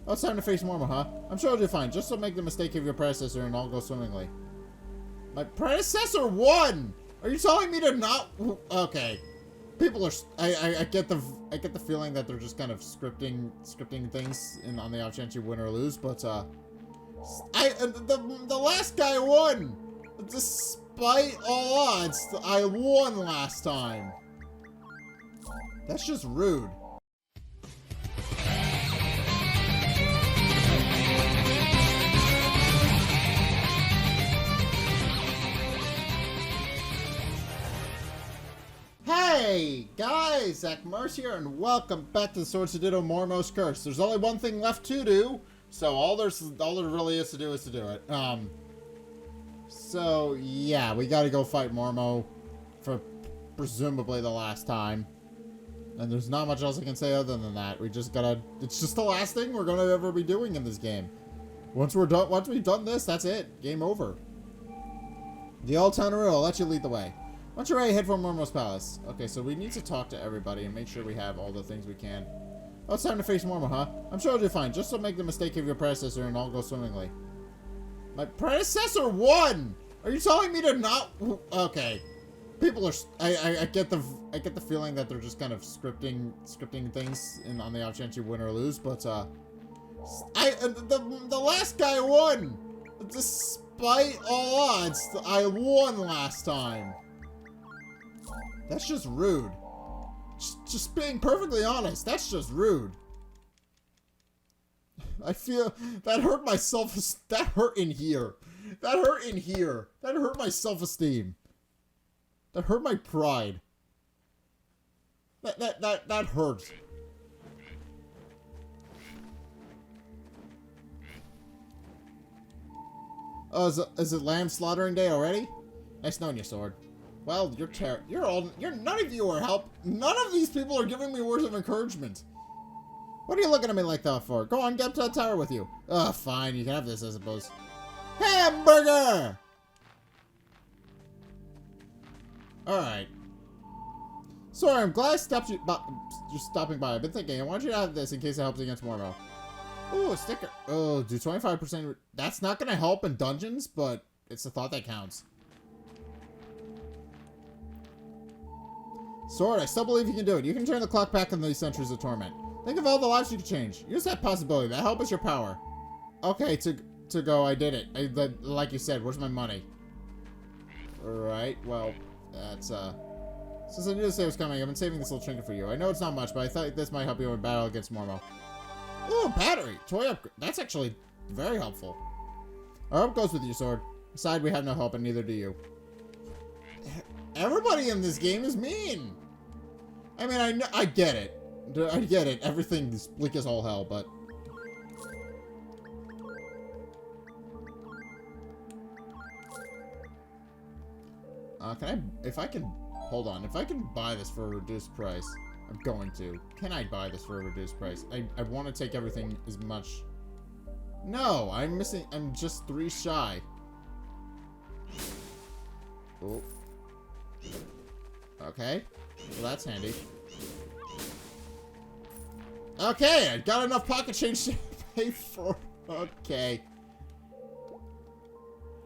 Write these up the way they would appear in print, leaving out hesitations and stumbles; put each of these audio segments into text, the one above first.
Oh, it's time to face Mormo, huh? I'm sure you'll do fine. Just don't make the mistake of your predecessor and all go swimmingly. My predecessor won! Are you telling me to not... Okay. People are... I get the feeling that they're just kind of scripting things on the off chance you win or lose, but, the last guy won! Despite all odds, I won last time. That's just rude. Hey guys, Zack here, and welcome back to the Swords of Ditto Mormo's Curse. There's only one thing left to do, so all there really is to do it. So yeah, we gotta go fight Mormo for presumably the last time. And there's not much else I can say other than that. We just gotta, it's just the last thing we're gonna ever be doing in this game. Once we've done this, that's it. Game over. The old town rule, I'll let you lead the way. Once you're ready, head for Mormo's palace. Okay, so we need to talk to everybody and make sure we have all the things we can. Oh, it's time to face Mormo, huh? I'm sure you'll do fine. Just don't make the mistake of your predecessor and all go swimmingly. My predecessor won! Are you telling me to not... Okay. People are... I get the feeling that they're just kind of scripting things on the off chance you win or lose, but, the last guy won! Despite all odds, I won last time. That's just rude. Just being perfectly honest, that's just rude. I feel that hurt my that hurt in here. That hurt in here. That hurt my self-esteem. That hurt my pride. That hurt. Oh, is it lamb slaughtering day already? Nice knowing you, Sword. Well, none of you are help. None of these people are giving me words of encouragement. What are you looking at me like that for? Go on, get up to that tower with you. Ugh, fine, you can have this, I suppose. Hamburger! Alright. Sorry, I'm glad I stopped you, you're stopping by. I've been thinking, I want you to have this in case it helps against Mormo. Ooh, a sticker. Oh, do 25%. That's not gonna help in dungeons, but it's the thought that counts. Sword, I still believe you can do it. You can turn the clock back in these centuries of torment. Think of all the lives you could change. Use that possibility. That help is your power. Okay, to go, I did it. Like you said, where's my money? Alright, well, that's, since I knew this day was coming, I've been saving this little trinket for you. I know it's not much, but I thought this might help you in battle against Mormo. Ooh, battery! Toy upgrade. That's actually very helpful. Our hope goes with you, Sword. Besides, we have no hope, and neither do you. Everybody in this game is mean. I mean, I get it. I get it. Everything's bleak as all hell, but... if I can buy this for a reduced price, I'm going to. Can I buy this for a reduced price? I want to take everything as much... No, I'm just 3 shy. Oh. Okay. Well, that's handy. Okay, I got enough pocket change to pay for... Okay.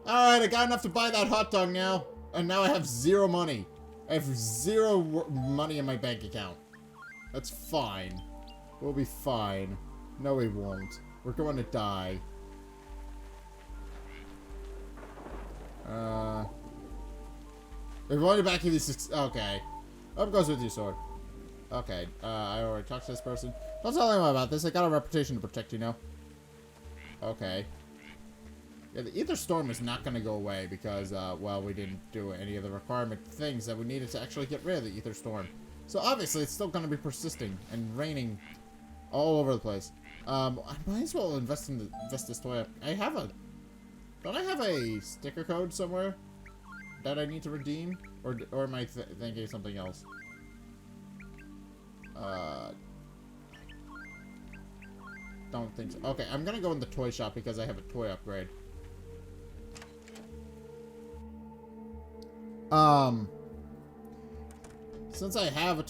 Alright, I got enough to buy that hot dog now. And now I have 0 money. I have 0 money in my bank account. That's fine. We'll be fine. No, we won't. We're going to die. We're going to back to these... Okay. Up goes with you, Sword. Okay. I already talked to this person. Don't tell anyone about this. I got a reputation to protect, you know. Okay. Yeah, the Ether Storm is not going to go away because, well, we didn't do any of the requirement things that we needed to actually get rid of the Ether Storm. So, obviously, it's still going to be persisting and raining all over the place. I might as well invest this toy up. Don't I have a sticker code somewhere that I need to redeem? Or am I thinking something else? Don't think so. Okay, I'm gonna go in the toy shop because I have a toy upgrade. Since I have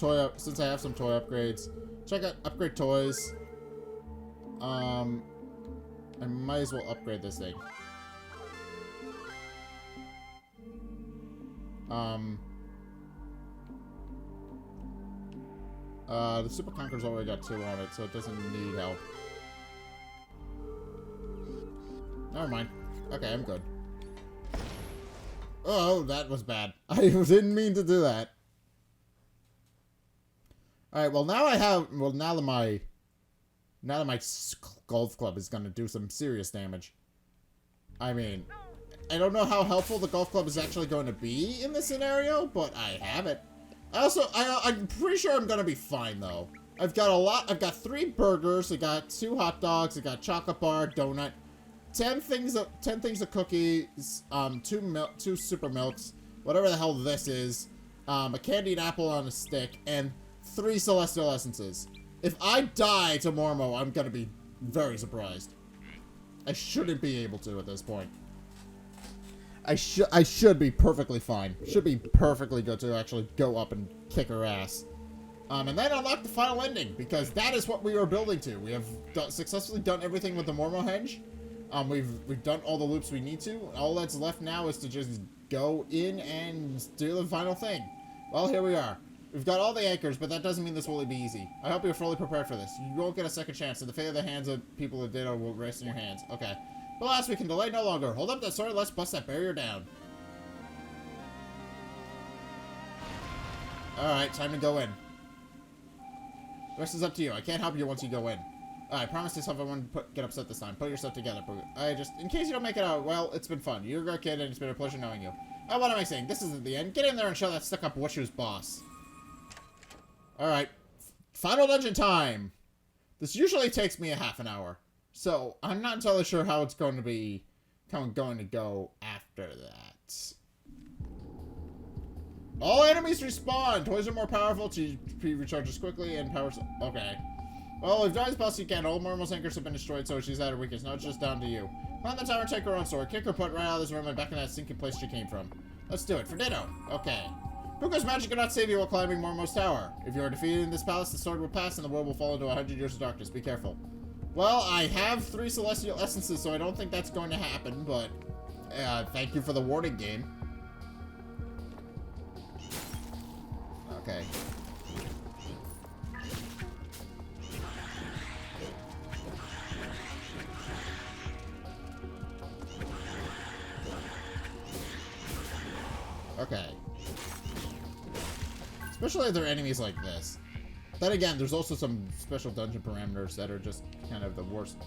some toy upgrades, check out upgrade toys. I might as well upgrade this thing. The Super Conqueror's already got 2 on it, so it doesn't need help. Never mind. Okay, I'm good. Oh, that was bad. I didn't mean to do that. Alright, well now I have... Well, now that my golf club is going to do some serious damage. I mean, I don't know how helpful the golf club is actually going to be in this scenario, but I have it. I'm pretty sure I'm going to be fine, though. I've got 3 burgers, I got 2 hot dogs, I got chocolate bar, donut, 10 things of cookies, 2 super milks, whatever the hell this is, a candied apple on a stick, and 3 celestial essences. If I die to Mormo, I'm gonna be very surprised. I shouldn't be able to at this point. I should be perfectly fine. Should be perfectly good to actually go up and kick her ass. And then unlock the final ending, because that is what we are building to. We have successfully done everything with the Mormohenge. We've done all the loops we need to. All that's left now is to just go in and do the final thing. Well, here we are. We've got all the anchors, but that doesn't mean this will be easy. I hope you're fully prepared for this. You won't get a second chance, and the fate of the hands of people who Ditto will rest in your hands. Okay. But last, we can delay no longer. Hold up that sword, let's bust that barrier down. Alright, time to go in. The rest is up to you. I can't help you once you go in. I promise yourself I won't get upset this time. Put yourself together. In case you don't make it out, well, it's been fun. You're a great kid, and it's been a pleasure knowing you. Oh, what am I saying? This isn't the end. Get in there and show that stuck-up witch who's boss. Alright. Final dungeon time! This usually takes me a half an hour. So, I'm not entirely sure how it's going to go after that. All enemies respawn! Toys are more powerful, TP recharges quickly, and powers... Okay. Well, we've done as best you can. All Mormo's anchors have been destroyed, so she's at her weakest. Now it's just down to you. Climb the tower and take her own sword. Kick her put right out of this room and back in that stinking place she came from. Let's do it. For Ditto. Okay. Puka's magic cannot save you while climbing Mormo's tower. If you are defeated in this palace, the sword will pass and the world will fall into 100 years of darkness. Be careful. Well, I have 3 celestial essences, so I don't think that's going to happen, but... thank you for the warning, game. Okay. Okay. Especially if they're enemies like this. Then again, there's also some special dungeon parameters that are just kind of the worst.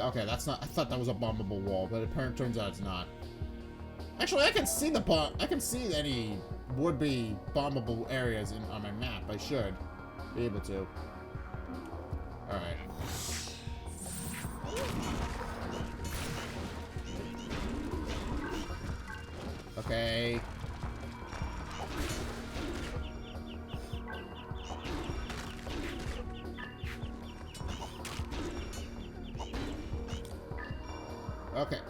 Okay, that's not... I thought that was a bombable wall, but it turns out it's not. Actually, I can see the bomb... I can see any would-be bombable areas on my map. I should be able to. Alright. Okay.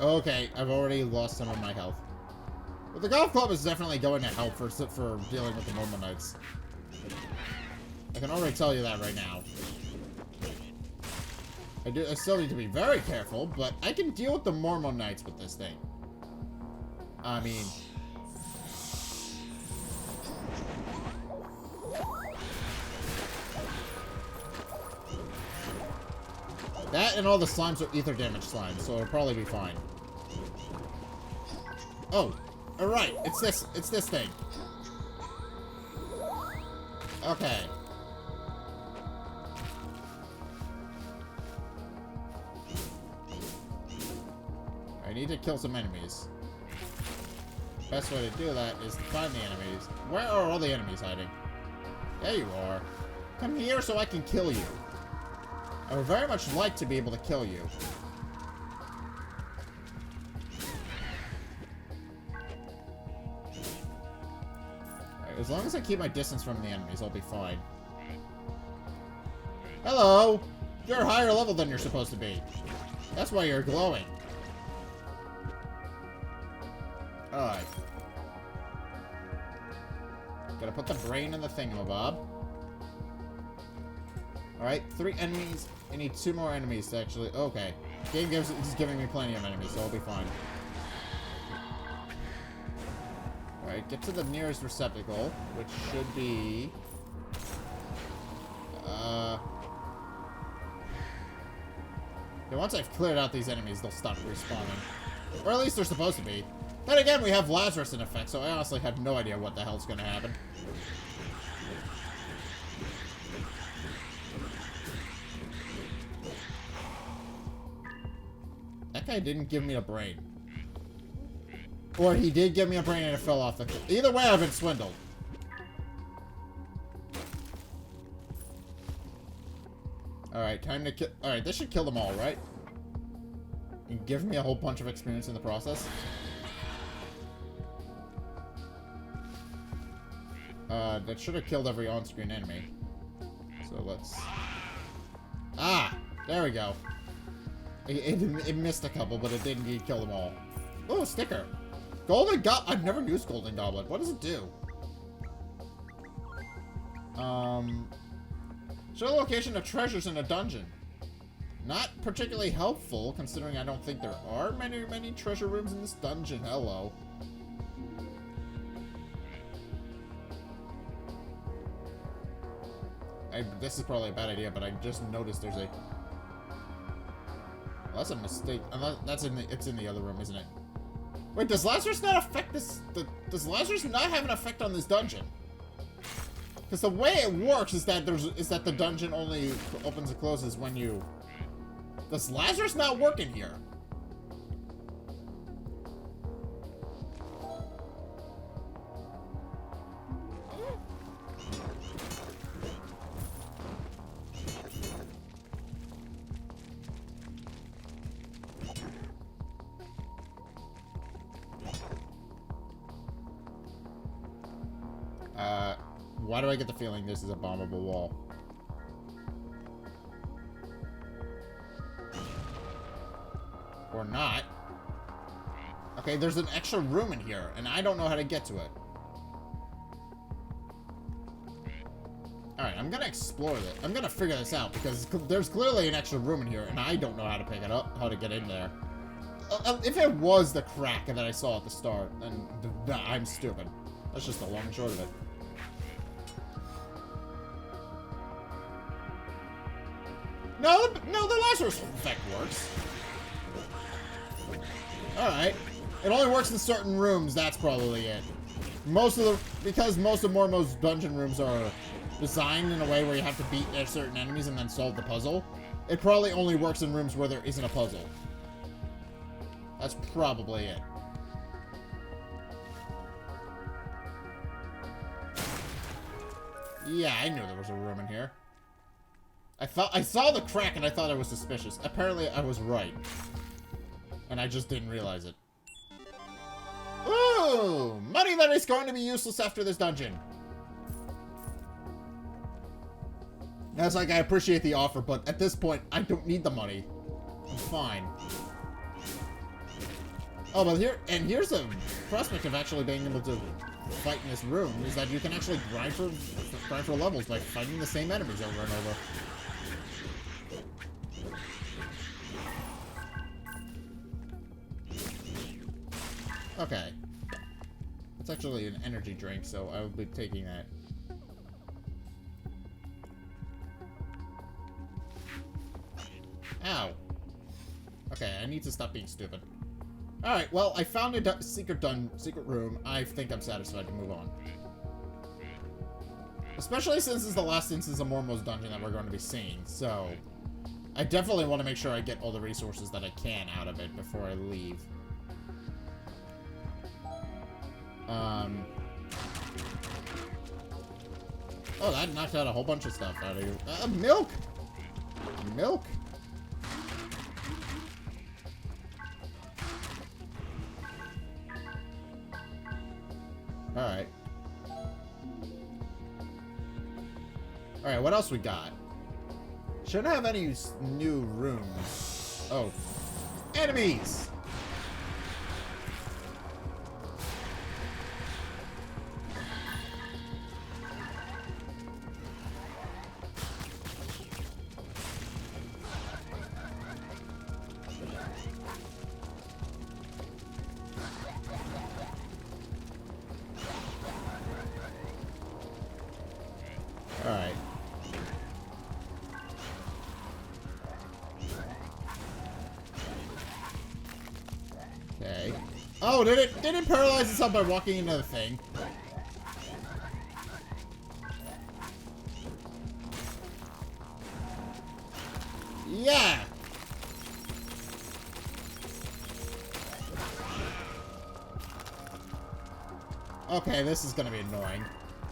Okay, I've already lost some of my health. But the golf club is definitely going to help for dealing with the Mormo Knights. I can already tell you that right now. I still need to be very careful, but I can deal with the Mormo Knights with this thing. I mean... That and all the slimes are ether damage slimes, so it'll probably be fine. Oh, alright, it's this thing. Okay. I need to kill some enemies. Best way to do that is to find the enemies. Where are all the enemies hiding? There you are. Come here so I can kill you. I would very much like to be able to kill you. Right, as long as I keep my distance from the enemies, I'll be fine. Hello! You're a higher level than you're supposed to be. That's why you're glowing. Alright. Gotta put the brain in the thingamabob. Alright, 3 enemies. I need 2 more enemies to actually... Okay. Game is giving me plenty of enemies, so I'll be fine. Alright, get to the nearest receptacle, which should be... Okay, once I've cleared out these enemies, they'll stop respawning. Or at least they're supposed to be. Then again, we have Lazarus in effect, so I honestly have no idea what the hell's gonna happen. That guy didn't give me a brain. Or he did give me a brain and it fell off the cliff. Either way, I've been swindled. Alright, time to kill... Alright, this should kill them all, right? And give me a whole bunch of experience in the process. That should have killed every on-screen enemy. So let's... Ah! There we go. It missed a couple, but it did indeed kill them all. Oh, sticker. Golden Goblet. I've never used Golden Goblet. What does it do? Show the location of treasures in a dungeon. Not particularly helpful, considering I don't think there are many treasure rooms in this dungeon. Hello. This is probably a bad idea, but I just noticed there's a... Well, that's a mistake. Unless it's in the other room, isn't it? Wait, does Lazarus not affect this? Does Lazarus not have an effect on this dungeon? Because the way it works is that the dungeon only opens and closes when you... Does Lazarus not work in here? Why do I get the feeling this is a bombable wall? Or not. Okay, there's an extra room in here, and I don't know how to get to it. Alright, I'm gonna explore it. I'm gonna figure this out, because there's clearly an extra room in here, and I don't know how to pick it up, how to get in there. If it was the crack that I saw at the start, then I'm stupid. That's just the long and short of it. No, the Lazarus effect works. Alright. It only works in certain rooms, that's probably it. Because most of Mormo's dungeon rooms are designed in a way where you have to beat certain enemies and then solve the puzzle, it probably only works in rooms where there isn't a puzzle. That's probably it. Yeah, I knew there was a room in here. I saw the crack and I thought it was suspicious. Apparently I was right. And I just didn't realize it. Ooh! Money that is going to be useless after this dungeon. That's like, I appreciate the offer, but at this point, I don't need the money. I'm fine. Oh, but here's a prospect of actually being able to fight in this room, is that you can actually grind for levels by fighting the same enemies over and over. Okay. That's actually an energy drink, so I will be taking that. Ow. Okay, I need to stop being stupid. Alright, well, I found a secret room. I think I'm satisfied to move on. Especially since this is the last instance of Mormo's dungeon that we're going to be seeing, so... I definitely want to make sure I get all the resources that I can out of it before I leave. Oh, that knocked out a whole bunch of stuff out of you. Milk! Milk? Alright. Alright, what else we got? Shouldn't have any new rooms. Oh. Enemies! Okay. Oh, did it paralyze itself by walking into the thing? Yeah! Okay, this is gonna be annoying.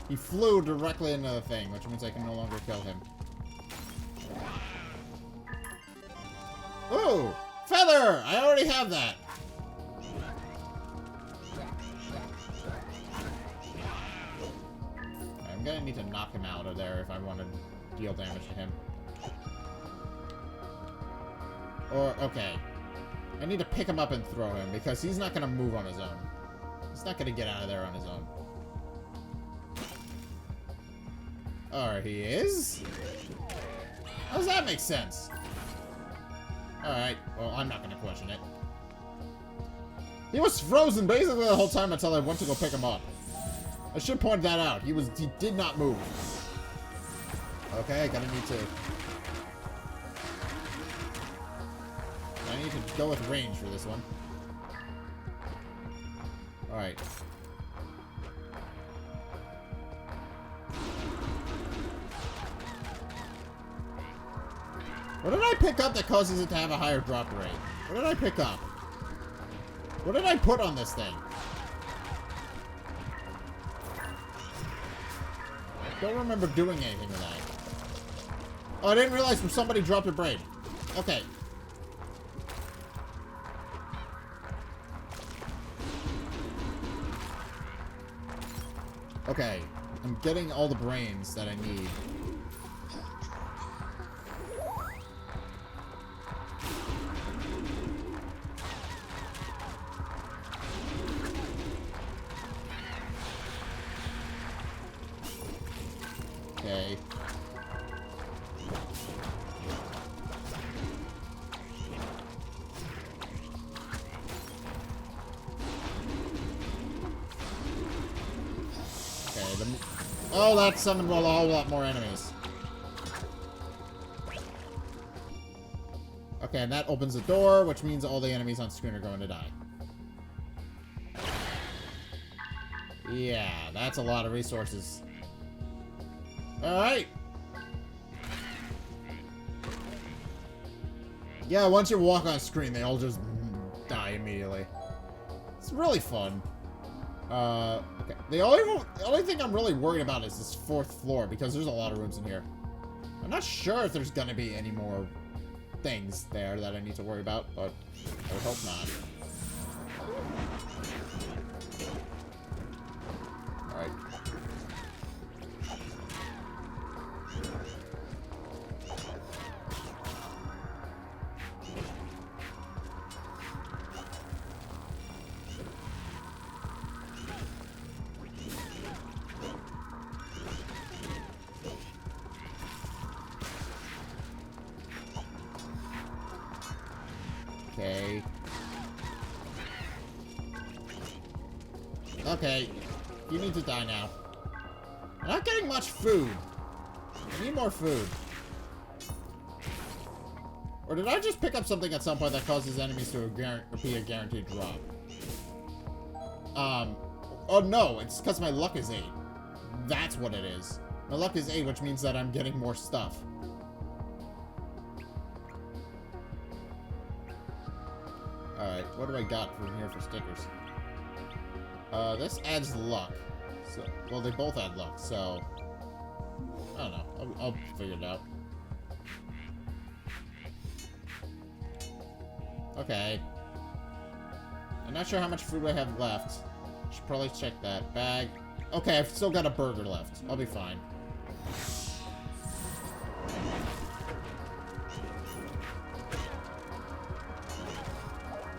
He flew directly into the thing, which means I can no longer kill him. Ooh! Feather! I already have that! I'm gonna need to knock him out of there if I want to deal damage to him. Or, okay. I need to pick him up and throw him, because he's not gonna move on his own. He's not gonna get out of there on his own. Or he is? How does that make sense? Alright, well, I'm not gonna question it. He was frozen basically the whole time until I went to go pick him up. I should point that out. He did not move. Okay, I need to go with range for this one. Alright. What did I pick up that causes it to have a higher drop rate? What did I pick up? What did I put on this thing? I don't remember doing anything with that. Oh, I didn't realize somebody dropped a braid. Okay. Okay. I'm getting all the brains that I need. Okay. Oh, that summoned a whole lot more enemies. Okay, and that opens the door, which means all the enemies on screen are going to die. Yeah, that's a lot of resources. Alright. Yeah, once you walk on screen, they all just die immediately. It's really fun. Okay. The only thing I'm really worried about is this 4th floor, because there's a lot of rooms in here. I'm not sure if there's gonna be any more things there that I need to worry about, but I would hope not. Alright. Okay. Okay. You need to die now. I'm not getting much food. I need more food. Or did I just pick up something at some point that causes enemies to be a guaranteed drop? Oh no, it's because my luck is 8. That's what it is. My luck is 8, which means that I'm getting more stuff. Alright, what do I got from here for stickers? This adds luck. So, well, they both add luck, so... I don't know. I'll figure it out. Okay. I'm not sure how much food I have left. Should probably check that. Bag. Okay, I've still got a burger left. I'll be fine.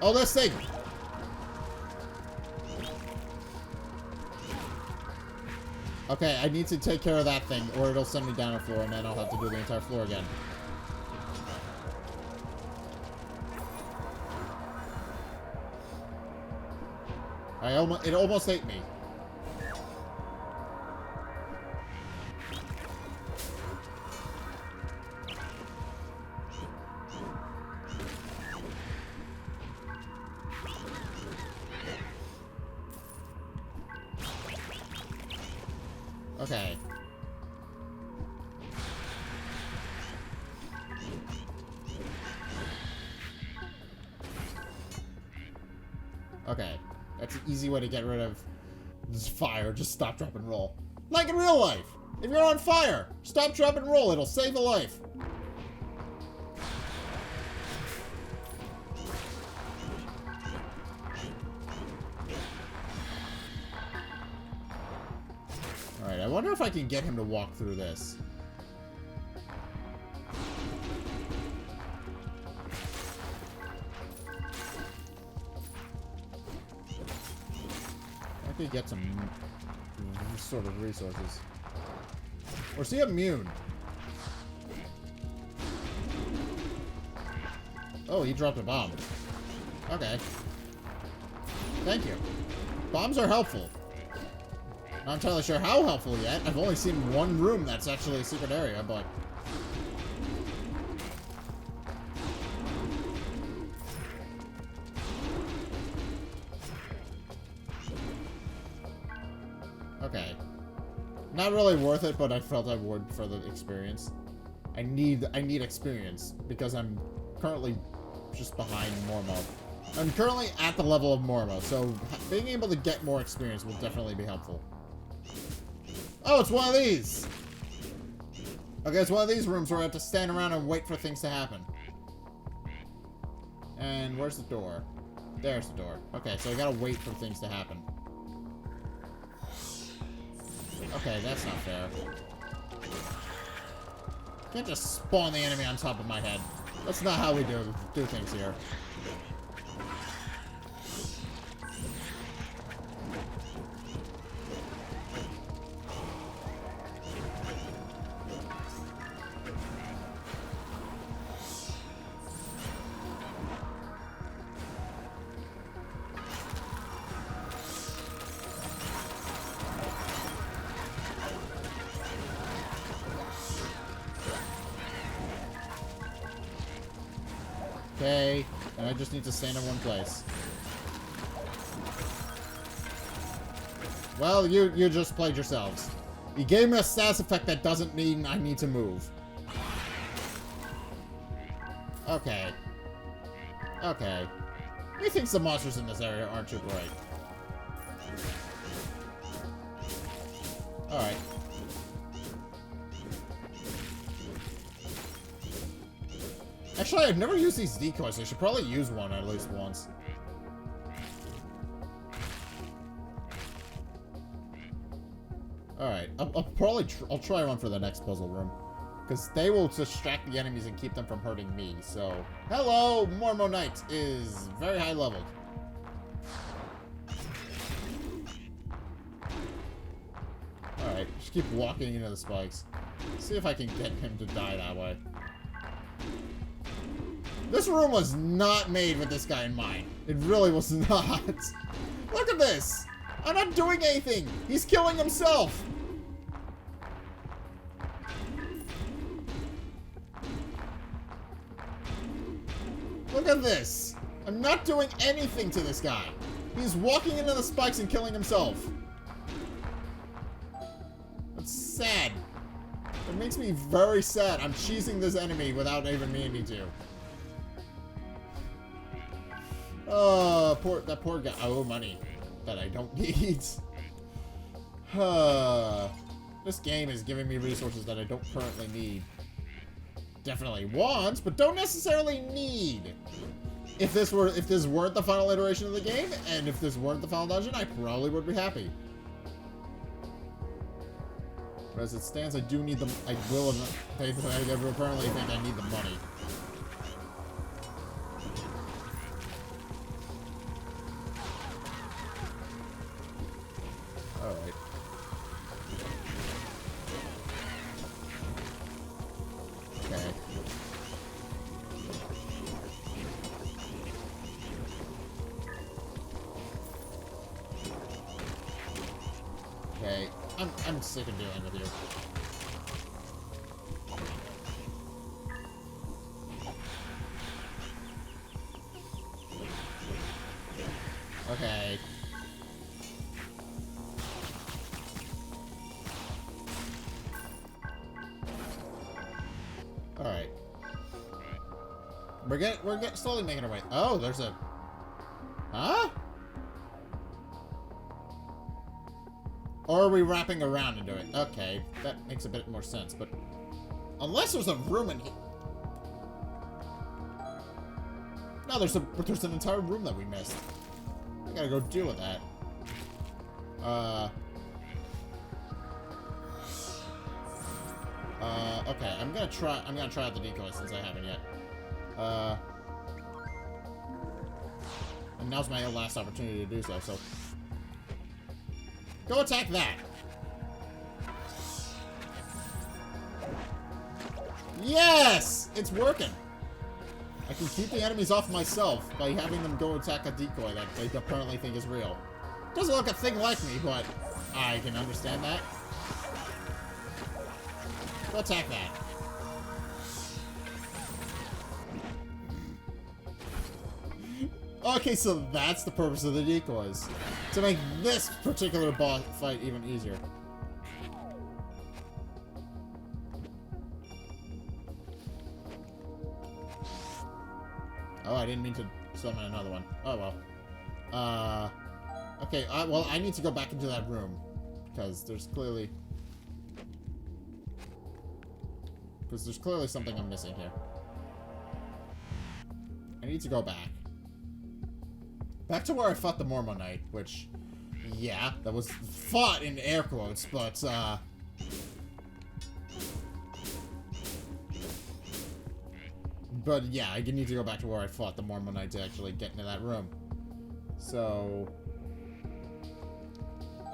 Oh, this thing! Okay, I need to take care of that thing, or it'll send me down a floor, and then I'll have to do the entire floor again. It almost ate me. Okay. Okay. That's an easy way to get rid of this fire. Just stop, drop, and roll. Like in real life. If you're on fire, stop, drop, and roll. It'll save a life. Alright, I wonder if I can get him to walk through this. I could get some sort of resources. Or is he immune? Oh, he dropped a bomb. Okay. Thank you. Bombs are helpful. Not entirely sure how helpful yet. I've only seen one room that's actually a secret area, but... Okay. Not really worth it, but I felt I would for the experience. I need experience, because I'm currently just behind Mormo. I'm currently at the level of Mormo, so being able to get more experience will definitely be helpful. Oh, it's one of these! Okay, it's one of these rooms where I have to stand around and wait for things to happen. And where's the door? There's the door. Okay, so I gotta wait for things to happen. Okay, that's not fair. Can't just spawn the enemy on top of my head. That's not how we do things here. Okay, and I just need to stand in one place. Well, you just played yourselves. You gave me a status effect that doesn't mean I need to move. Okay. Okay. He thinks the monsters in this area aren't too bright. Alright. Actually, I've never used these decoys. I should probably use one at least once. Alright, I'll try one for the next puzzle room. Because they will distract the enemies and keep them from hurting me, so... Hello! Mormo Knight is very high leveled. Alright, just keep walking into the spikes. See if I can get him to die that way. This room was not made with this guy in mind. It really was not. Look at this! I'm not doing anything! He's killing himself! Look at this! I'm not doing anything to this guy. He's walking into the spikes and killing himself. That's sad. It makes me very sad. I'm cheesing this enemy without even meaning to. Oh, that poor guy. Oh, money that I don't need. This game is giving me resources that I don't currently need. Definitely want, but don't necessarily need. If this weren't the final iteration of the game, and if this weren't the final dungeon, I probably would be happy. But as it stands, I do need them. I apparently think I need the money. Alright. Okay. Okay. I'm sick of dealing with you. Okay. We're slowly making our way. Oh, there's a... Huh? Or are we wrapping around into it? Okay, that makes a bit more sense, but... Unless there's a room in here... No, there's an entire room that we missed. I gotta go deal with that. Okay, I'm gonna try out the decoy since I haven't yet. And now's my last opportunity to do so, so... Go attack that! Yes! It's working! I can keep the enemies off myself by having them go attack a decoy that they apparently think is real. Doesn't look a thing like me, but I can understand that. Go attack that. Okay, so that's the purpose of the decoys. To make this particular boss fight even easier. Oh, I didn't mean to summon another one. Oh, well. Okay, well, I need to go back into that room. Because there's clearly... something I'm missing here. I need to go back. Back to where I fought the Mormo Knight, which... Yeah, that was fought in air quotes, but, But yeah, I need to go back to where I fought the Mormo Knight to actually get into that room. So...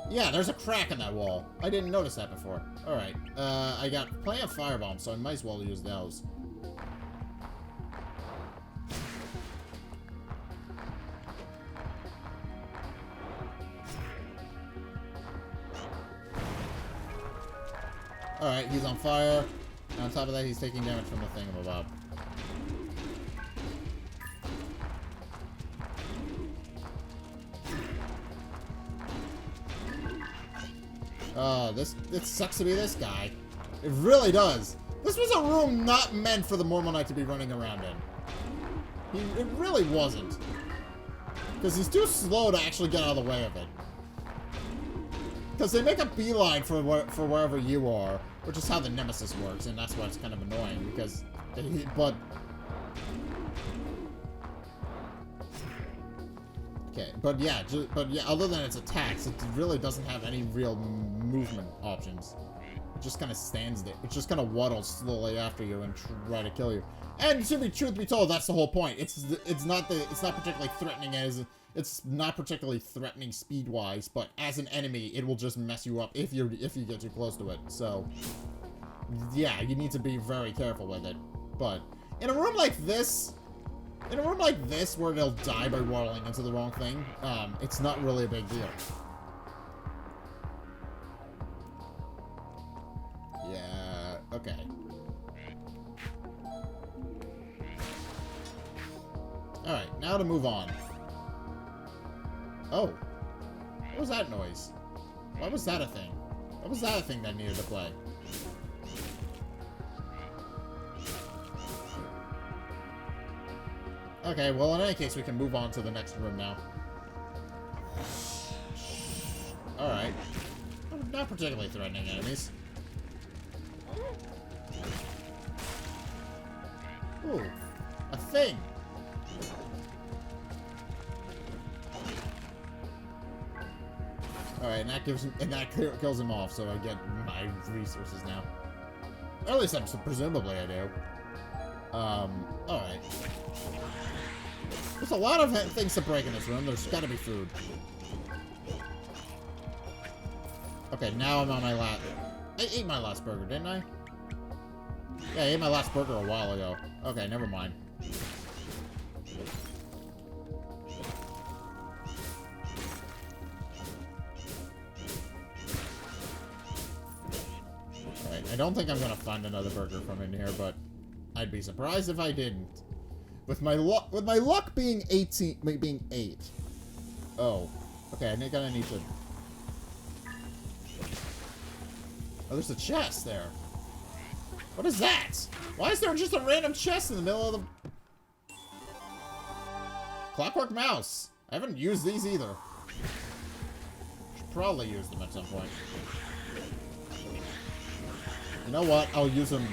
Yeah, there's a crack in that wall. I didn't notice that before. Alright, I got plenty of firebombs, so I might as well use those. Alright, he's on fire. And on top of that, he's taking damage from the thingamabob. Oh, it sucks to be this guy. It really does. This was a room not meant for the Mormo Knight to be running around in. It really wasn't. Because he's too slow to actually get out of the way of it. Because they make a beeline for wherever you are, which is how the Nemesis works, and that's why it's kind of annoying, because... Okay, but yeah, other than its attacks, it really doesn't have any real movement options. It just kind of stands there. It just kind of waddles slowly after you and try to kill you. And truth be told, that's the whole point. It's not particularly threatening it's not particularly threatening speed-wise, but as an enemy, it will just mess you up if you get too close to it. So, yeah, you need to be very careful with it. But in a room like this. In a room like this, where they'll die by waddling into the wrong thing, it's not really a big deal. Yeah, okay. Alright, now to move on. Oh. What was that noise? Why was that a thing? What was that a thing that needed to play? Okay, well, in any case, we can move on to the next room now. Alright. Not particularly threatening enemies. Ooh. A thing! Alright, and that kills him off, so I get my resources now. Or at least, presumably I do. Alright. There's a lot of things to break in this room. There's gotta be food. Okay, now I'm on my last... I ate my last burger, didn't I? Yeah, I ate my last burger a while ago. Okay, never mind. Alright, I don't think I'm gonna find another burger from in here, but I'd be surprised if I didn't. With my luck being 8. Oh. Okay, I'm gonna need to... Oh, there's a chest there. What is that? Why is there just a random chest in the middle of the... Clockwork mouse. I haven't used these either. Should probably use them at some point. You know what? I'll use them.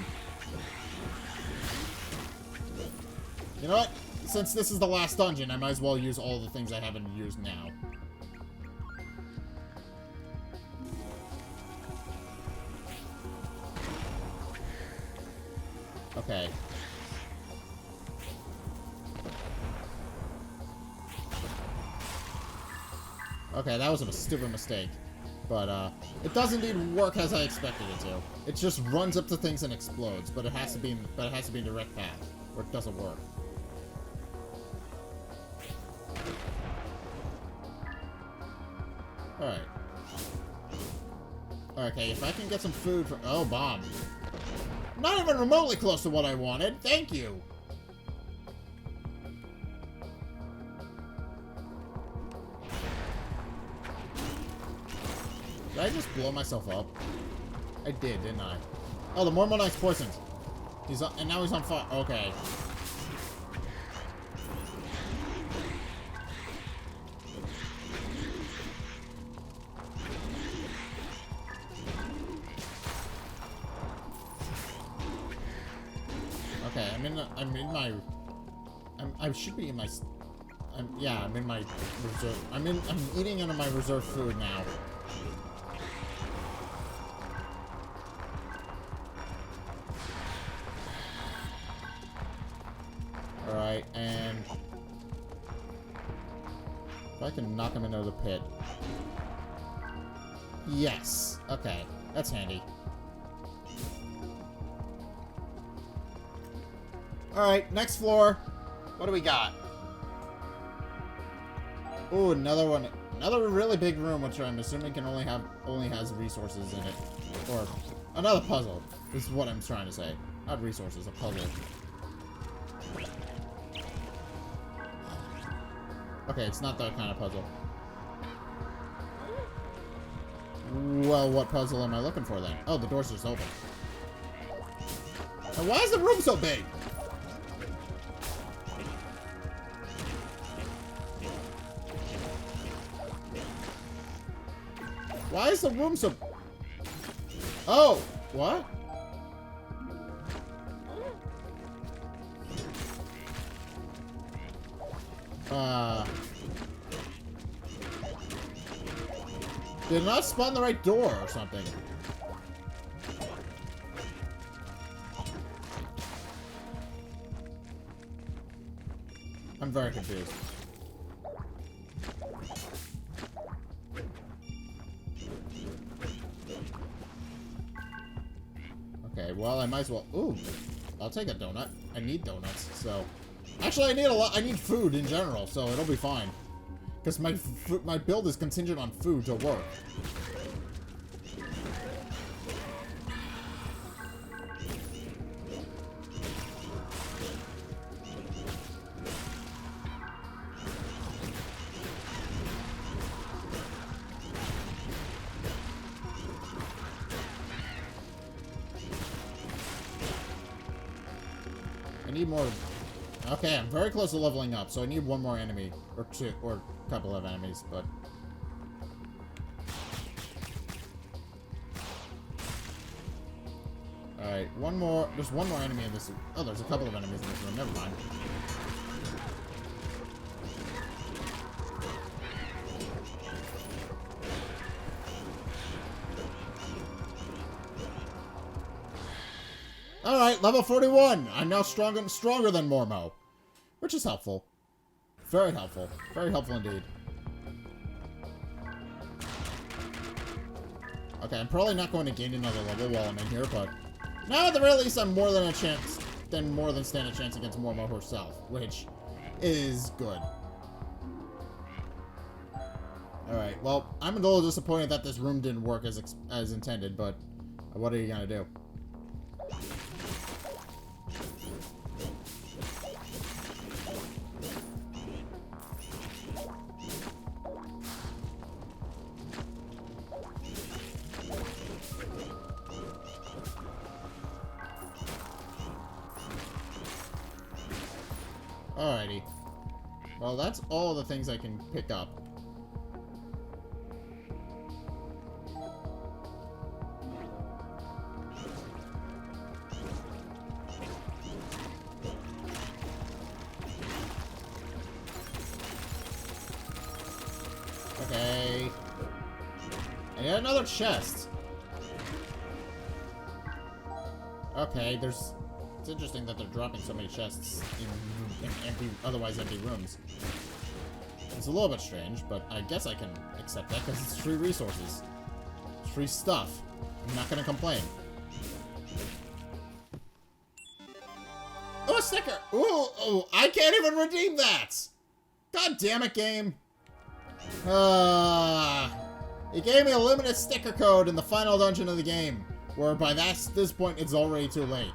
You know what? Since this is the last dungeon, I might as well use all the things I haven't used now. Okay. Okay, that was a stupid mistake. But, it does indeed work as I expected it to. It just runs up to things and explodes, but it has to be in the direct path, or it doesn't work. Alright. Okay, if I can get some food for... Oh, bomb. Not even remotely close to what I wanted. Thank you. Did I just blow myself up? I did, didn't I? Oh, the Mormo Knight's poisoned. He's on, and now he's on fire. Okay. Okay, I should be in my, yeah, I'm in my reserve, I'm eating into my reserve food now. Alright, and if I can knock him into the pit. Yes, okay, that's handy. Alright, next floor. What do we got? Ooh, another one. Another really big room, which I'm assuming only has resources in it. Or another puzzle. This is what I'm trying to say. Not resources, a puzzle. Okay, it's not that kind of puzzle. Well, what puzzle am I looking for then? Oh, the door's just open. Now, why is the room so big? Why is the room so... Oh! What? Did not spawn the right door or something. I'm very confused. Okay, well, I might as well... Ooh, I'll take a donut. I need donuts, so... Actually, I need a lot. I need food in general, so it'll be fine. Because my build is contingent on food to work. I need more... Okay, I'm very close to leveling up, so I need one more enemy. Or two, or a couple of enemies, but... Alright, one more... There's one more enemy in this... Oh, there's a couple of enemies in this room. Never mind. Alright, level 41! I'm now stronger than Mormo. Which is helpful. Very helpful. Very helpful indeed. Okay, I'm probably not going to gain another level while I'm in here, but... Now at the very least, I'm more than stand a chance against Mormo herself, which is good. Alright, well, I'm a little disappointed that this room didn't work as intended, but what are you gonna do? Alrighty. Well, that's all the things I can pick up. Okay. And yet another chest. Okay, there's... It's interesting that they're dropping so many chests in empty, otherwise empty rooms. It's a little bit strange, but I guess I can accept that because it's free resources. It's free stuff. I'm not gonna complain. Oh, a sticker! Ooh, oh, I can't even redeem that! God damn it, game. It gave me a limited sticker code in the final dungeon of the game, where by this point it's already too late.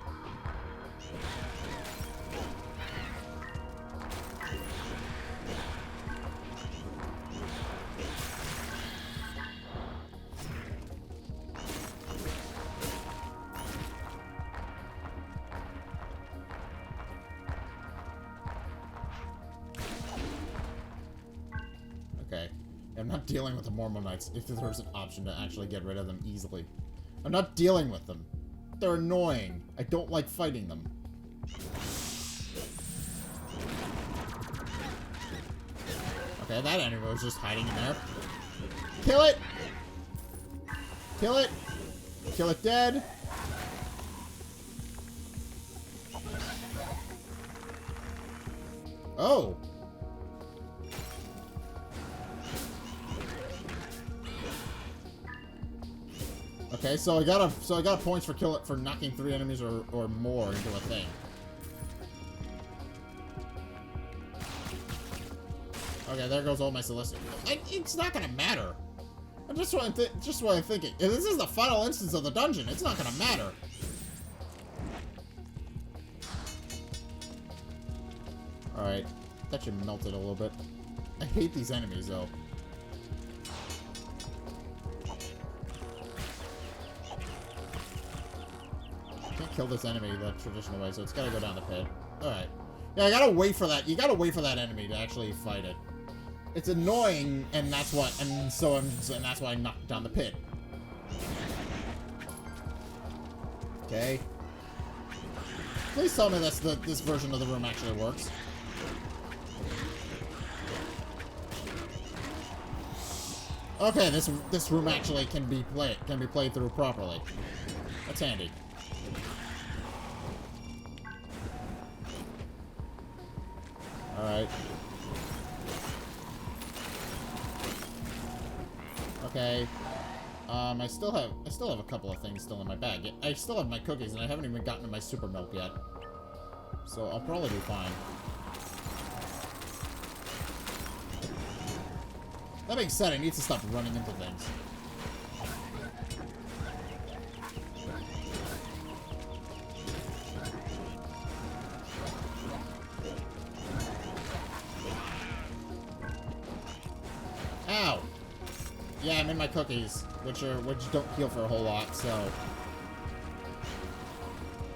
Okay. I'm not dealing with the Mormo Knights if there's an option to actually get rid of them easily. I'm not dealing with them. They're annoying. I don't like fighting them. Okay, that enemy was just hiding in there. Kill it! Kill it! Kill it dead! Oh! Okay, so I got points for knocking 3 enemies or more into a thing. Okay, there goes all my celestial. It's not gonna matter. Just what I'm thinking. If this is the final instance of the dungeon, it's not gonna matter. All right, that should melt it a little bit. I hate these enemies though. Kill this enemy the traditional way, so it's gotta go down the pit. Alright. Yeah, I gotta wait for that. You gotta wait for that enemy to actually fight it. It's annoying, and that's why I knocked down the pit. Okay. Please tell me this version of the room actually works. Okay, this room actually can be played through properly. That's handy. Alright. Okay. I still have a couple of things still in my bag. I still have my cookies, and I haven't even gotten to my super milk yet. So I'll probably be fine. That being said, I need to stop running into things. Ow! Yeah, I'm in my cookies, which don't heal for a whole lot, so.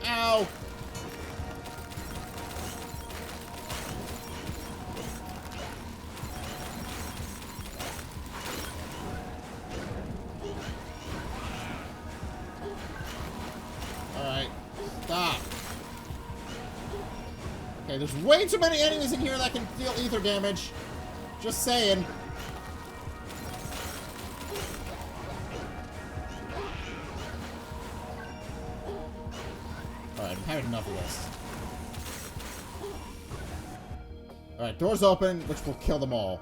Ow! Alright. Stop. Okay, there's way too many enemies in here that can deal ether damage. Just saying. Alright, I'm having enough of this. Alright, doors open, which will kill them all.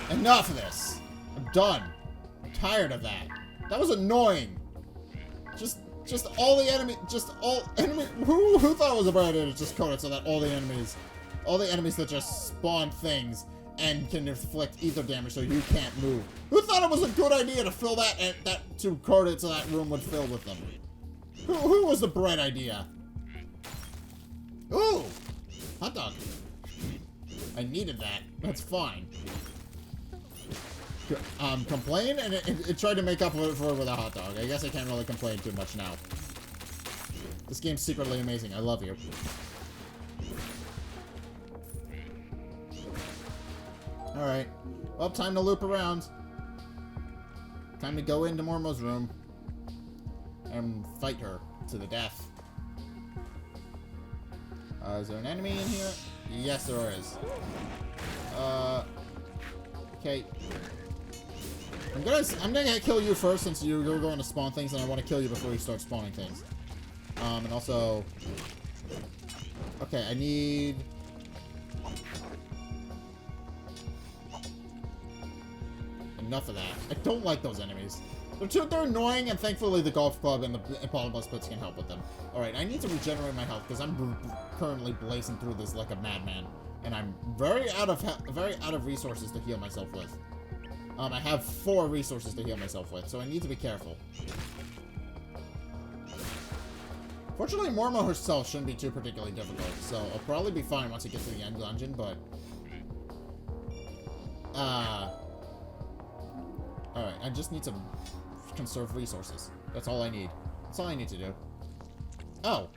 Enough of this! I'm done. I'm tired of that. That was annoying. Just all the enemy, who thought it was a bright idea to just code it so that all the enemies that just spawn things and can inflict ether damage so you can't move. Who thought it was a good idea to fill to code it so that room would fill with them? Who was the bright idea? Ooh! Hot dog. I needed that. That's fine. Complain, and it tried to make up for it with a hot dog. I guess I can't really complain too much now. This game's secretly amazing. I love you. Alright. Well, time to loop around. Time to go into Mormo's room. And fight her to the death. Is there an enemy in here? Yes, there is. Okay. I'm gonna kill you first since you're going to spawn things, and I want to kill you before you start spawning things. And also... Okay, I need... Enough of that. I don't like those enemies. They're annoying, and thankfully the golf club and the Polyblast Splits can help with them. Alright, I need to regenerate my health, because I'm currently blazing through this like a madman. And I'm very out of resources to heal myself with. I have 4 resources to heal myself with, so I need to be careful. Fortunately, Mormo herself shouldn't be too particularly difficult, so I'll probably be fine once I get to the end dungeon, but... Alright, I just need to conserve resources. That's all I need. That's all I need to do. Oh!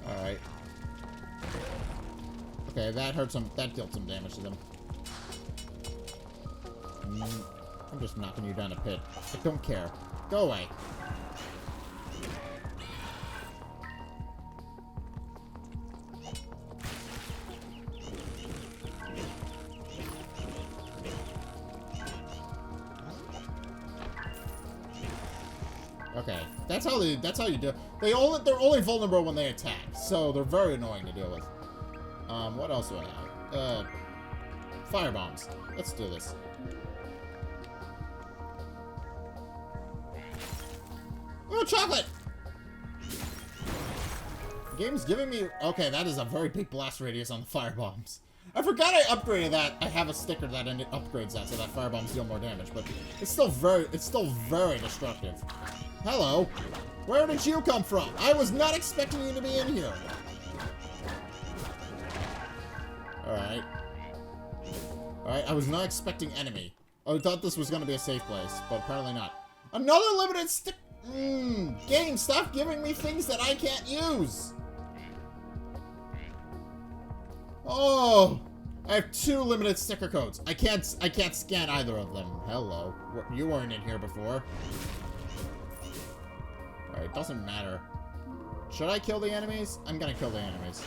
Alright. Okay, that dealt some damage to them. I'm just knocking you down a pit. I don't care. Go away. Okay, that's how you do it. They're only vulnerable when they attack, so they're very annoying to deal with. What else do I have? Fire bombs. Let's do this. Ooh, chocolate! The game's giving me... Okay, that is a very big blast radius on the fire bombs. I forgot I upgraded that. I have a sticker that upgrades that so that fire bombs deal more damage, but it's still very destructive. Hello. Where did you come from? I was not expecting you to be in here. Alright. Alright, I was not expecting enemy. I thought this was going to be a safe place, but apparently not. Another limited stick... Game, stop giving me things that I can't use! Oh! I have 2 limited sticker codes. I can't scan either of them. Hello. You weren't in here before. Alright, doesn't matter. Should I kill the enemies? I'm gonna kill the enemies.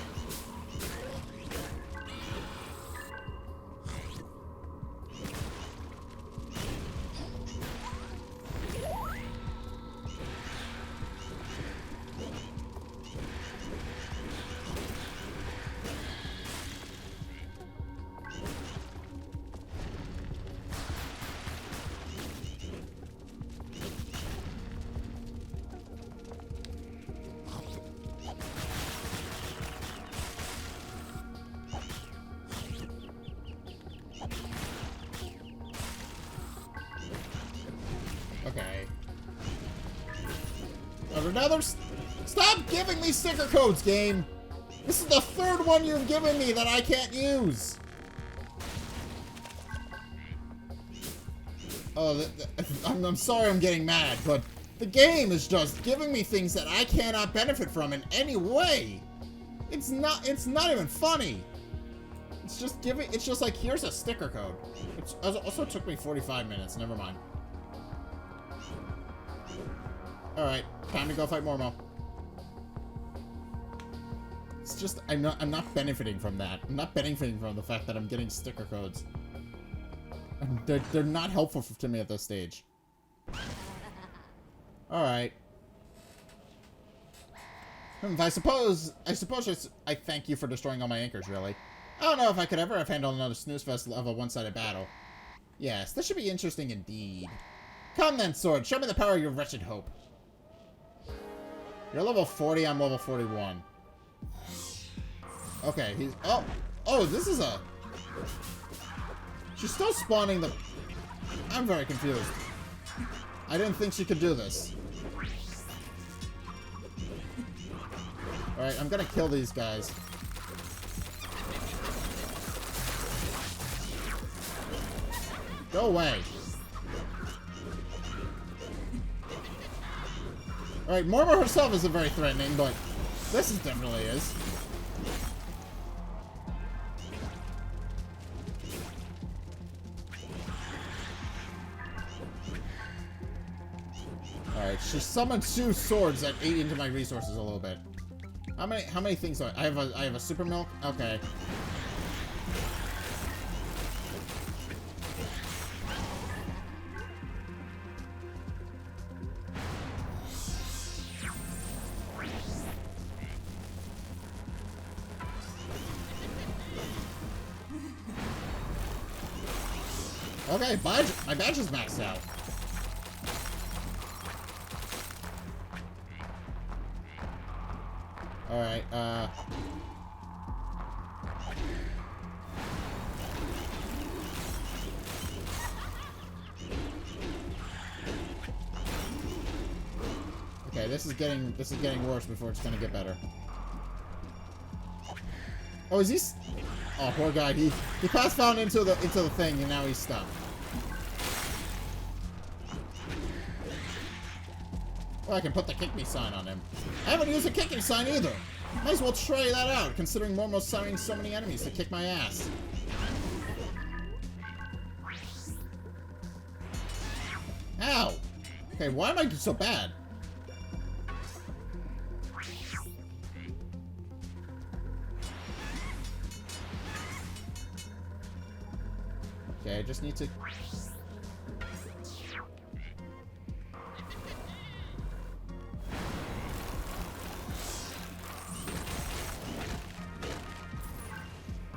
Okay. Another... Stop giving me sticker codes, game! This is the 3rd one you've given me that I can't use! Oh, I'm sorry I'm getting mad, but the game is just giving me things that I cannot benefit from in any way! It's not even funny! It's just like, here's a sticker code. It also took me 45 minutes, never mind. Alright, time to go fight Mormo. It's just, I'm not benefiting from that. I'm not benefiting from the fact that I'm getting sticker codes. And they're not helpful to me at this stage. Alright. I suppose I thank you for destroying all my anchors, really. I don't know if I could ever have handled another snooze fest of a one-sided battle. Yes, this should be interesting indeed. Come then, Sword, show me the power of your wretched hope. You're level 40, I'm level 41. Okay, he's... Oh, this is a... She's still spawning the... I'm very confused. I didn't think she could do this. Alright, I'm gonna kill these guys. Go away. Alright, Mormo herself isn't very threatening, but this is definitely is. Alright, she summoned 2 swords that ate into my resources a little bit. How many things do I have? I have a super milk? Okay. Okay, my badge is maxed out. Alright, okay, this is getting worse before it's gonna get better. Oh, is he? Oh, poor guy. He passed down into the thing, and now he's stuck. Well, I can put the kick me sign on him. I haven't used a kicking sign either. Might as well try that out, considering Mormo's summoning so many enemies to kick my ass. Ow! Okay, why am I so bad? Okay, I just need to...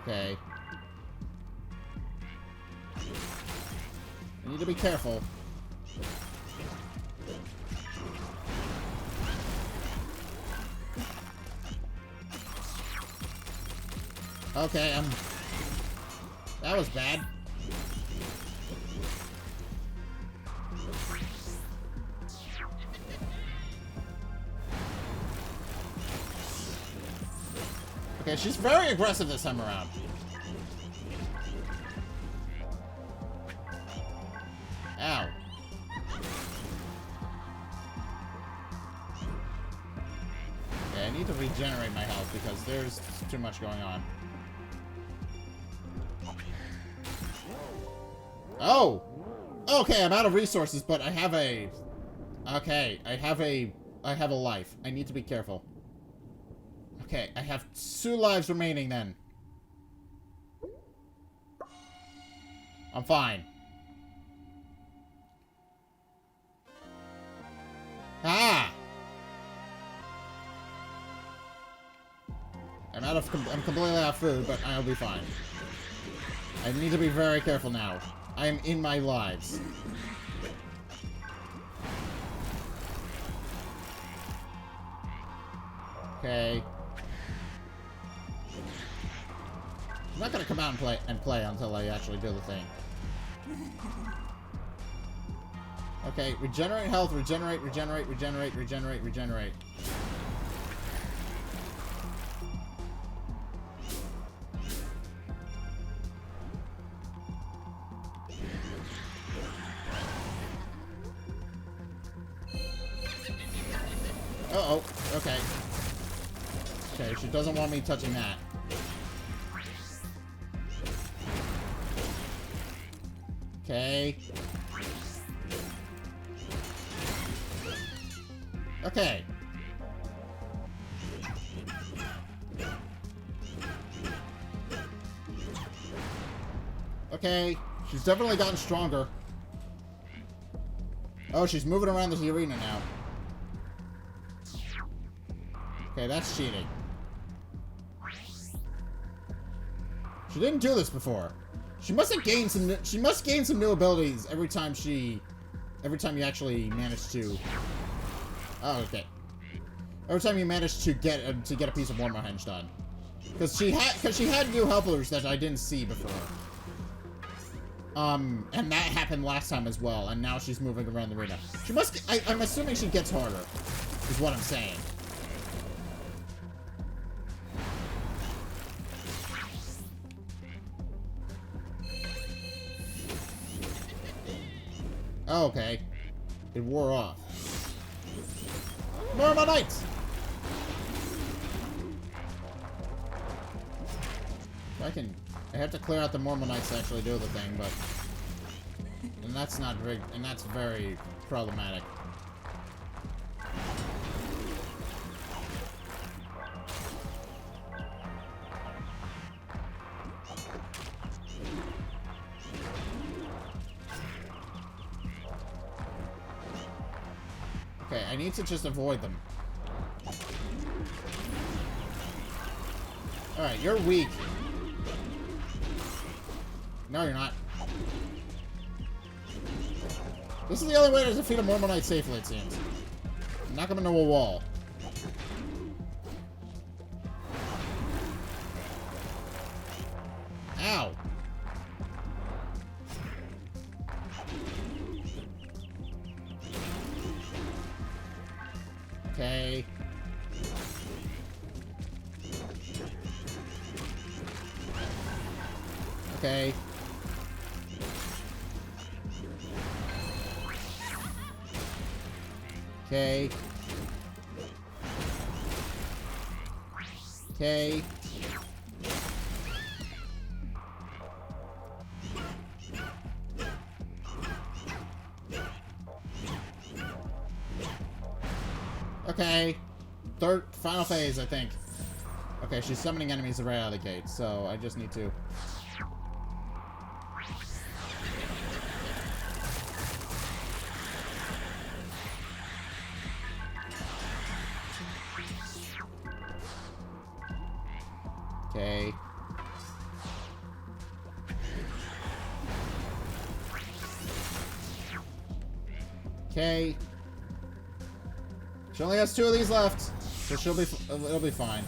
Okay. I need to be careful. Okay, that was bad. Okay, she's very aggressive this time around. Ow. Okay, I need to regenerate my health because there's too much going on. Oh! Okay, I'm out of resources, but I have a... Okay, I have a life. I need to be careful. Okay, I have 2 lives remaining then. I'm fine. Ah! I'm completely out of food, but I'll be fine. I need to be very careful now. I am in my lives. Okay. I'm not gonna come out and play until I actually do the thing. Okay, regenerate health, regenerate. Uh-oh, okay. Okay, she doesn't want me touching that. Okay. Okay. Okay. She's definitely gotten stronger. Oh, she's moving around the arena now. Okay, that's cheating. She didn't do this before. She must have gained some. She must gain some new abilities every time you actually manage to. Oh, okay. Every time you manage to get a piece of Mormohenge done, because she had new helpers that I didn't see before. And that happened last time as well, and now she's moving around the arena. She must. I'm assuming she gets harder, is what I'm saying. Oh, okay. It wore off. Mormo Knights! I have to clear out the Mormo Knights to actually do the thing, but... And that's not very... And that's very problematic. Okay, I need to just avoid them. Alright, you're weak. No, you're not. This is the only way to defeat a Mormo Knight safely, it seems. Knock him into a wall. Ow. Okay. Okay. Okay. Okay. Okay. Final phase, I think. Okay, she's summoning enemies right out of the gate, so I just need to... Okay. Okay. She only has 2 of these left, so it'll be fine.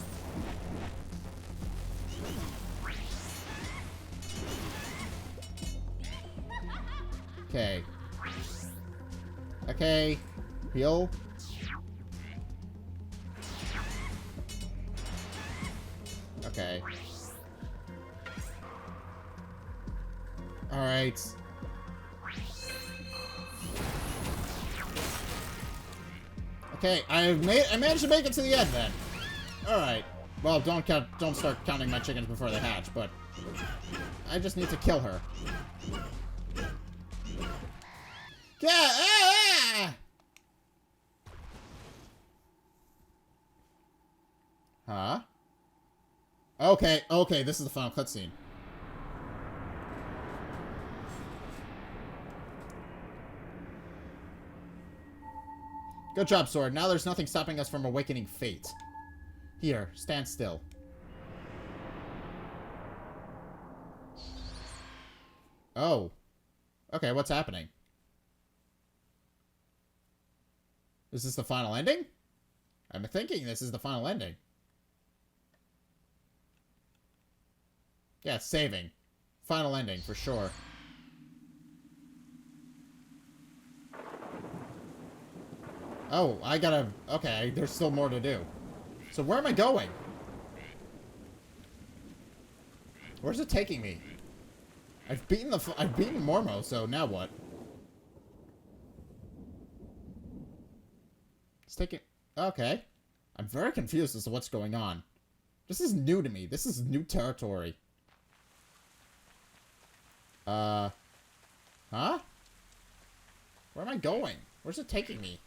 Okay. Okay. Heal. Okay. Alright. Okay, I managed to make it to the end then. Alright. Well, don't start counting my chickens before they hatch, but I just need to kill her. Yeah! Ah! Huh? Okay, okay, this is the final cutscene. Good job, Sword. Now there's nothing stopping us from awakening fate. Here, stand still. Oh. Okay, what's happening? Is this the final ending? I'm thinking this is the final ending. Yeah, it's saving. Final ending, for sure. Oh, I gotta... Okay, there's still more to do. So where am I going? Where's it taking me? I've beaten Mormo, so now what? It's taking... Okay. I'm very confused as to what's going on. This is new to me. This is new territory. Huh? Where am I going? Where's it taking me?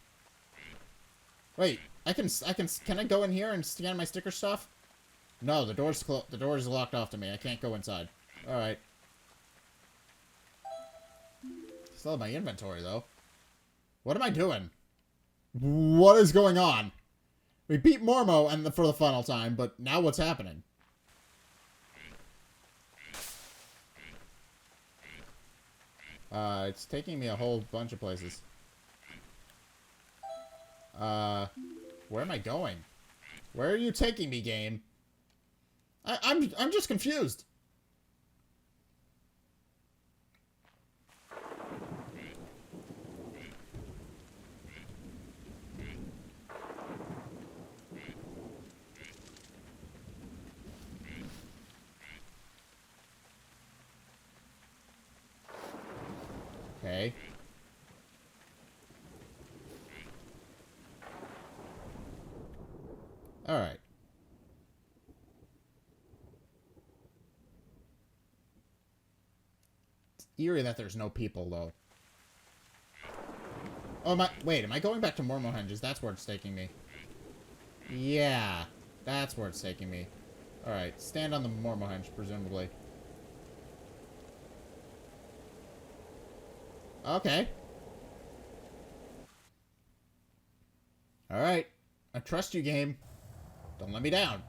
Wait, can I go in here and scan my sticker stuff? No, the door's locked off to me. I can't go inside. Alright. Still have my inventory, though. What am I doing? What is going on? We beat Mormo for the final time, but now what's happening? It's taking me a whole bunch of places. Where am I going? Where are you taking me, game? I'm just confused. Okay. eerie that there's no people, though. Oh, wait, am I going back to Mormohenges? That's where it's taking me. Yeah, that's where it's taking me. Alright, stand on the Mormohenge, presumably. Okay. Alright. I trust you, game. Don't let me down.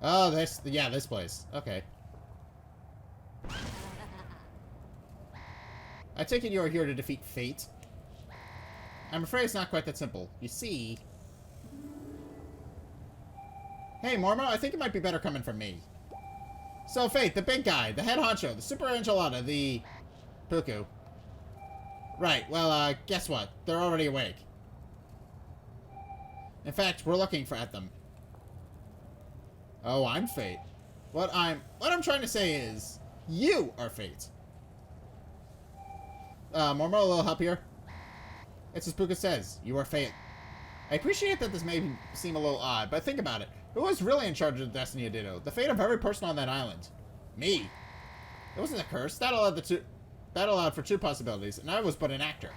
Oh, this place. Okay. I take it you are here to defeat fate. I'm afraid it's not quite that simple. You see... Hey, Mormo, I think it might be better coming from me. So, Fate, the big guy, the head honcho, the super enchilada, the... Puku. Right, well, guess what? They're already awake. In fact, we're looking at them. Oh, I'm Fate. What I'm trying to say is, you are Fate. Mormo, a little help here? It's as Puka says, you are Fate. I appreciate that this may seem a little odd, but think about it. Who was really in charge of the destiny of Ditto? The fate of every person on that island. Me. It wasn't a curse. That allowed for two possibilities, and I was but an actor.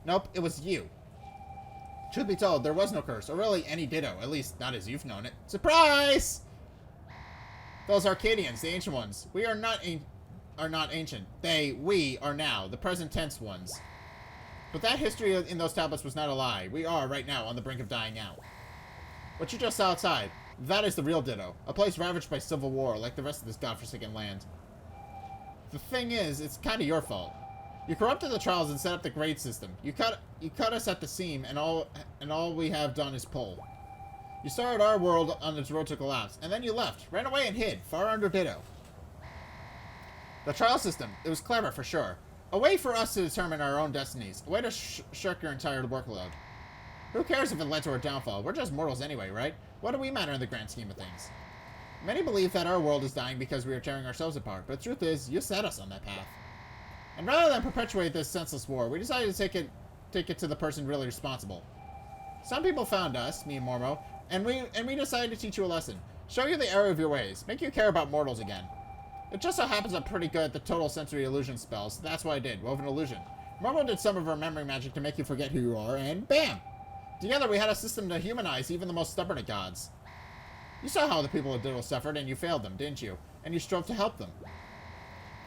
Nope, it was you. Truth be told, there was no curse, or really any Ditto, at least not as you've known it. Surprise! Those Arcadians, the ancient ones. We are not ancient. We are now, the present tense ones. But that history in those tablets was not a lie. We are, right now, on the brink of dying out. What you just saw outside, that is the real Ditto. A place ravaged by civil war, like the rest of this godforsaken land. The thing is, it's kind of your fault. You corrupted the trials and set up the grade system. You cut us at the seam, and all we have done is pull. You started our world on its road to collapse, and then you left, ran away and hid, far under Ditto. The trial system, it was clever for sure. A way for us to determine our own destinies. A way to shirk your entire workload. Who cares if it led to our downfall? We're just mortals anyway, right? What do we matter in the grand scheme of things? Many believe that our world is dying because we are tearing ourselves apart, but the truth is, you set us on that path. And rather than perpetuate this senseless war, we decided to take it to the person really responsible. Some people found us, me and Mormo, and we decided to teach you a lesson. Show you the error of your ways. Make you care about mortals again. It just so happens I'm pretty good at the total sensory illusion spells, so that's what I did, wove an illusion. Mormo did some of her memory magic to make you forget who you are, and BAM! Together we had a system to humanize even the most stubborn of gods. You saw how the people of Ditto suffered, and you failed them, didn't you? And you strove to help them.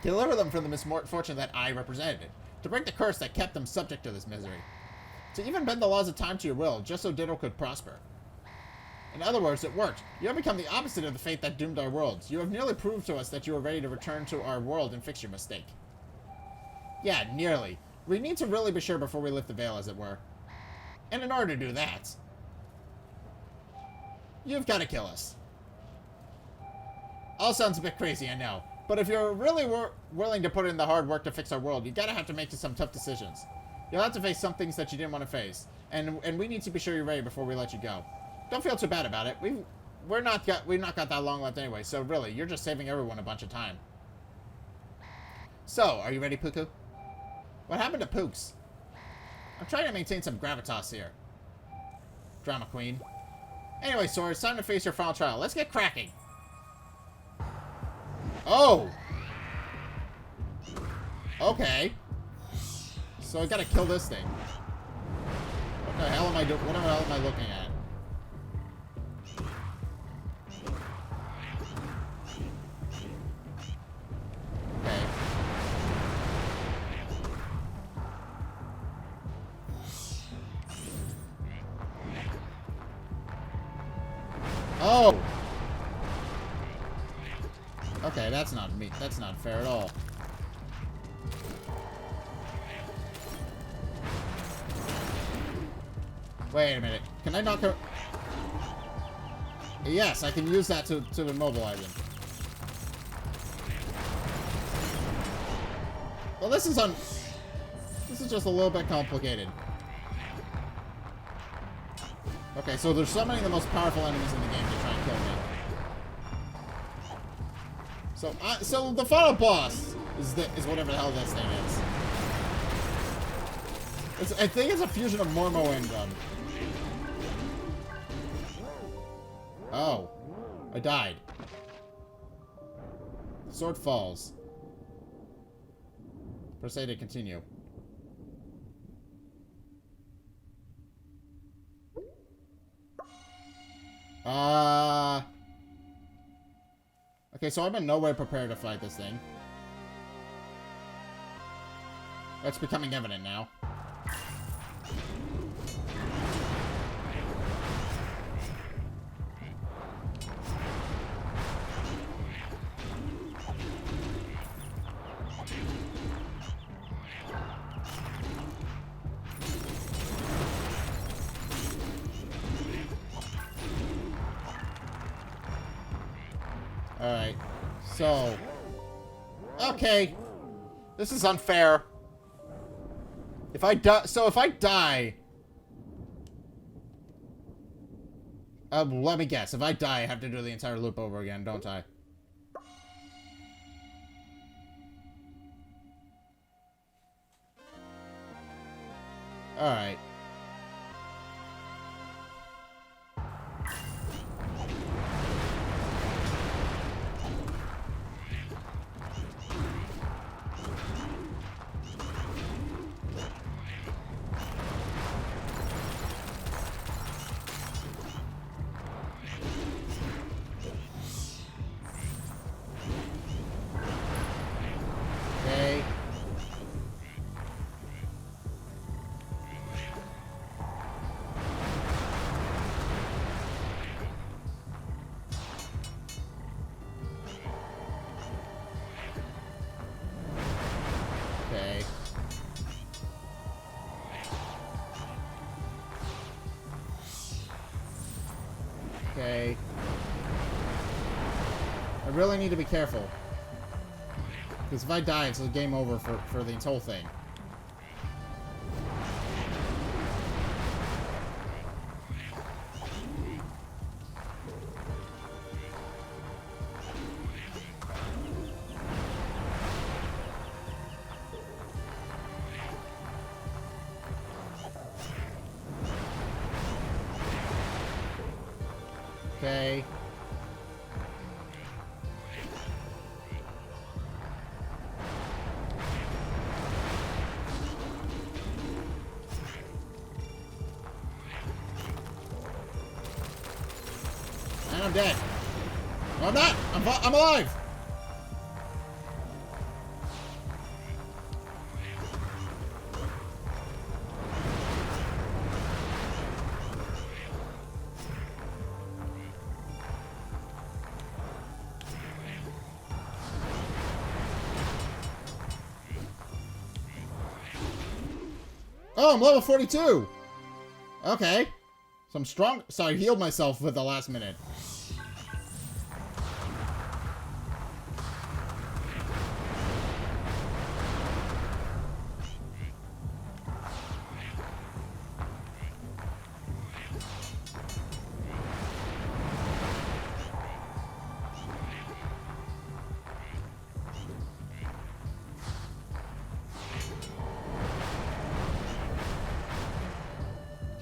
Deliver them from the misfortune that I represented. To break the curse that kept them subject to this misery. To even bend the laws of time to your will, just so Ditto could prosper. In other words, it worked. You have become the opposite of the fate that doomed our worlds. You have nearly proved to us that you are ready to return to our world and fix your mistake. Yeah, nearly. We need to really be sure before we lift the veil, as it were. And in order to do that, you've got to kill us. All sounds a bit crazy, I know. But if you're really willing to put in the hard work to fix our world, you gotta have to make some tough decisions. You'll have to face some things that you didn't want to face. And we need to be sure you're ready before we let you go. Don't feel too bad about it. We've not got that long left anyway, so really, you're just saving everyone a bunch of time. So, are you ready, Puku? What happened to Pooks? I'm trying to maintain some gravitas here. Drama queen. Anyway, Sword, it's time to face your final trial. Let's get cracking. Oh! Okay. So I gotta kill this thing. What the hell am I doing? What the hell am I looking at? Okay. Oh! Okay, that's not me. That's not fair at all. Wait a minute. Can I knock her? Yes, I can use that to immobilize him. Well, this is just a little bit complicated. Okay, so they're summoning the most powerful enemies in the game to try and kill me. So the final boss is whatever the hell this thing is. I think it's a fusion of Mormo and Oh. I died. Sword falls. Press A to continue. Okay, so I'm in no way prepared to fight this thing. That's becoming evident now. Alright. So. Okay. This is unfair. If I die. So if I die. Let me guess. If I die, I have to do the entire loop over again, don't I? Alright. Okay. I really need to be careful. Because if I die, it's a game over for the whole thing. Okay. And I'm dead. No, I'm not. I'm alive. Oh, I'm level 42! Okay. So I'm strong. So I healed myself with the last minute.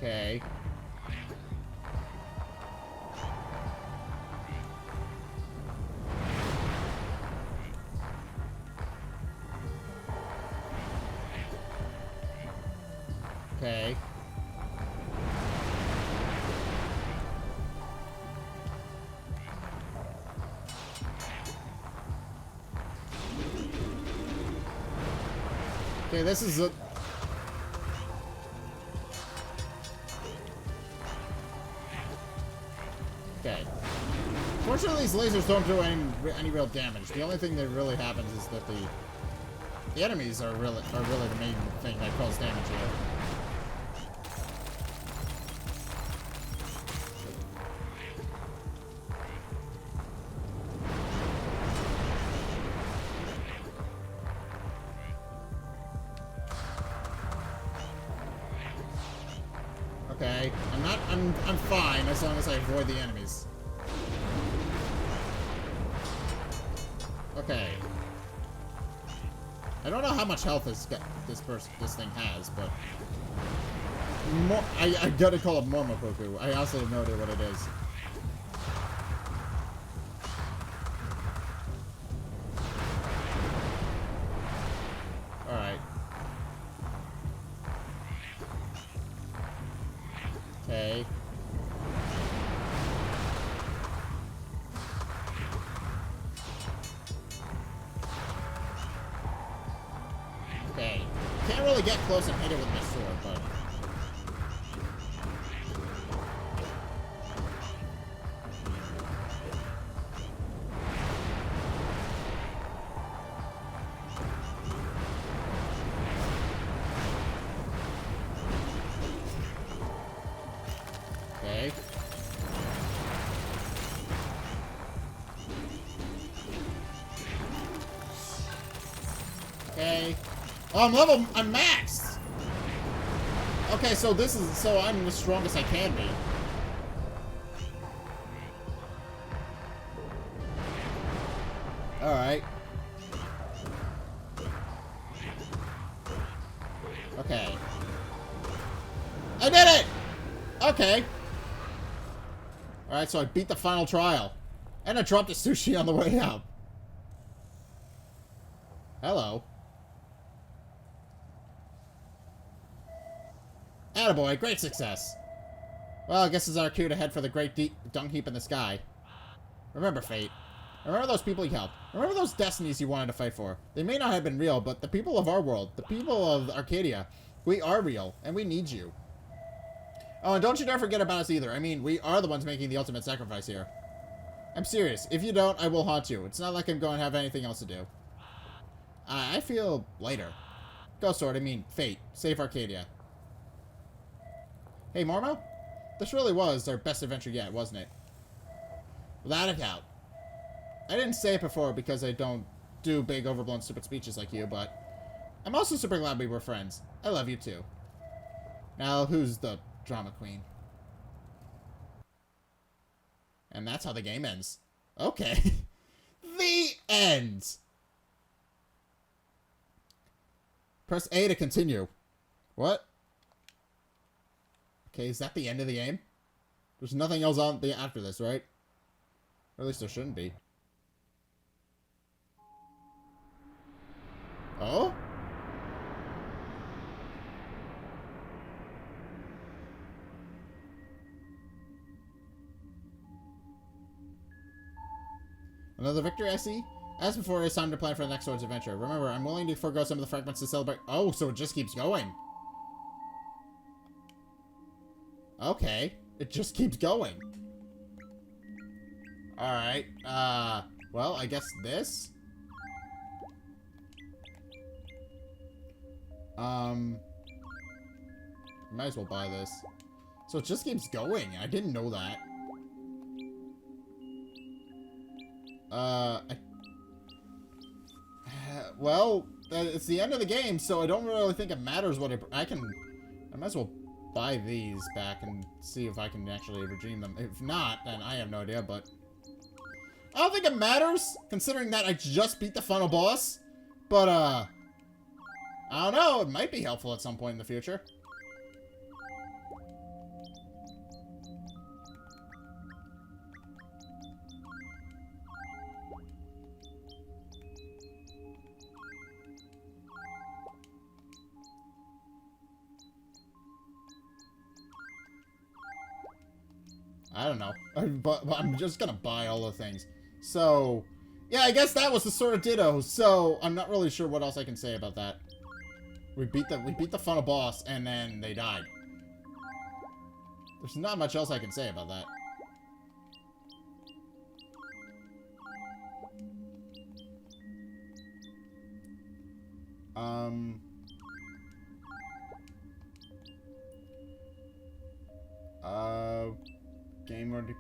Okay. Okay. Okay, this is a... Okay. Fortunately, these lasers don't do any real damage. The only thing that really happens is that the enemies are really the main thing that causes damage here. Okay, I'm fine as long as I avoid the enemies. Okay. I don't know how much health this thing has, but I gotta call it Mormo. I also have no idea what it is. really get close and hit it with my sword, but... Okay. Okay. Oh, I'm maxed! Okay, so I'm the strongest I can be. Alright. Okay. I did it! Okay. Alright, so I beat the final trial. And I dropped the sushi on the way out. Hello. Attaboy, great success. Well, I guess it's our cue to head for the great dung heap in the sky. Remember, Fate. Remember those people you helped. Remember those destinies you wanted to fight for. They may not have been real, but the people of our world, the people of Arcadia, we are real, and we need you. Oh, and don't you dare forget about us either. I mean, we are the ones making the ultimate sacrifice here. I'm serious. If you don't, I will haunt you. It's not like I'm going to have anything else to do. I feel later. Ghost Sword, I mean, Fate. Save Arcadia. Hey, Mormo? This really was our best adventure yet, wasn't it? Without a doubt. I didn't say it before because I don't do big, overblown, stupid speeches like you, but I'm also super glad we were friends. I love you, too. Now, who's the drama queen? And that's how the game ends. Okay. The end! Press A to continue. What? Okay, is that the end of the game? There's nothing else on after this, right? Or at least there shouldn't be. Oh? Another victory, I see? As before, it's time to plan for the next sword's adventure. Remember, I'm willing to forego some of the fragments to celebrate. Oh, so it just keeps going. Okay. It just keeps going. Alright. Well, I guess this? Might as well buy this. So it just keeps going. I didn't know that. Well, it's the end of the game, so I don't really think it matters what I might as well buy these back and see if I can actually redeem them. If not, then I have no idea, but I don't think it matters, considering that I just beat the final boss. But, I don't know, it might be helpful at some point in the future. I don't know. But I'm just gonna buy all the things. So, yeah, I guess that was the Sword of Ditto. So, I'm not really sure what else I can say about that. We beat the final boss, and then they died. There's not much else I can say about that. Game or DP.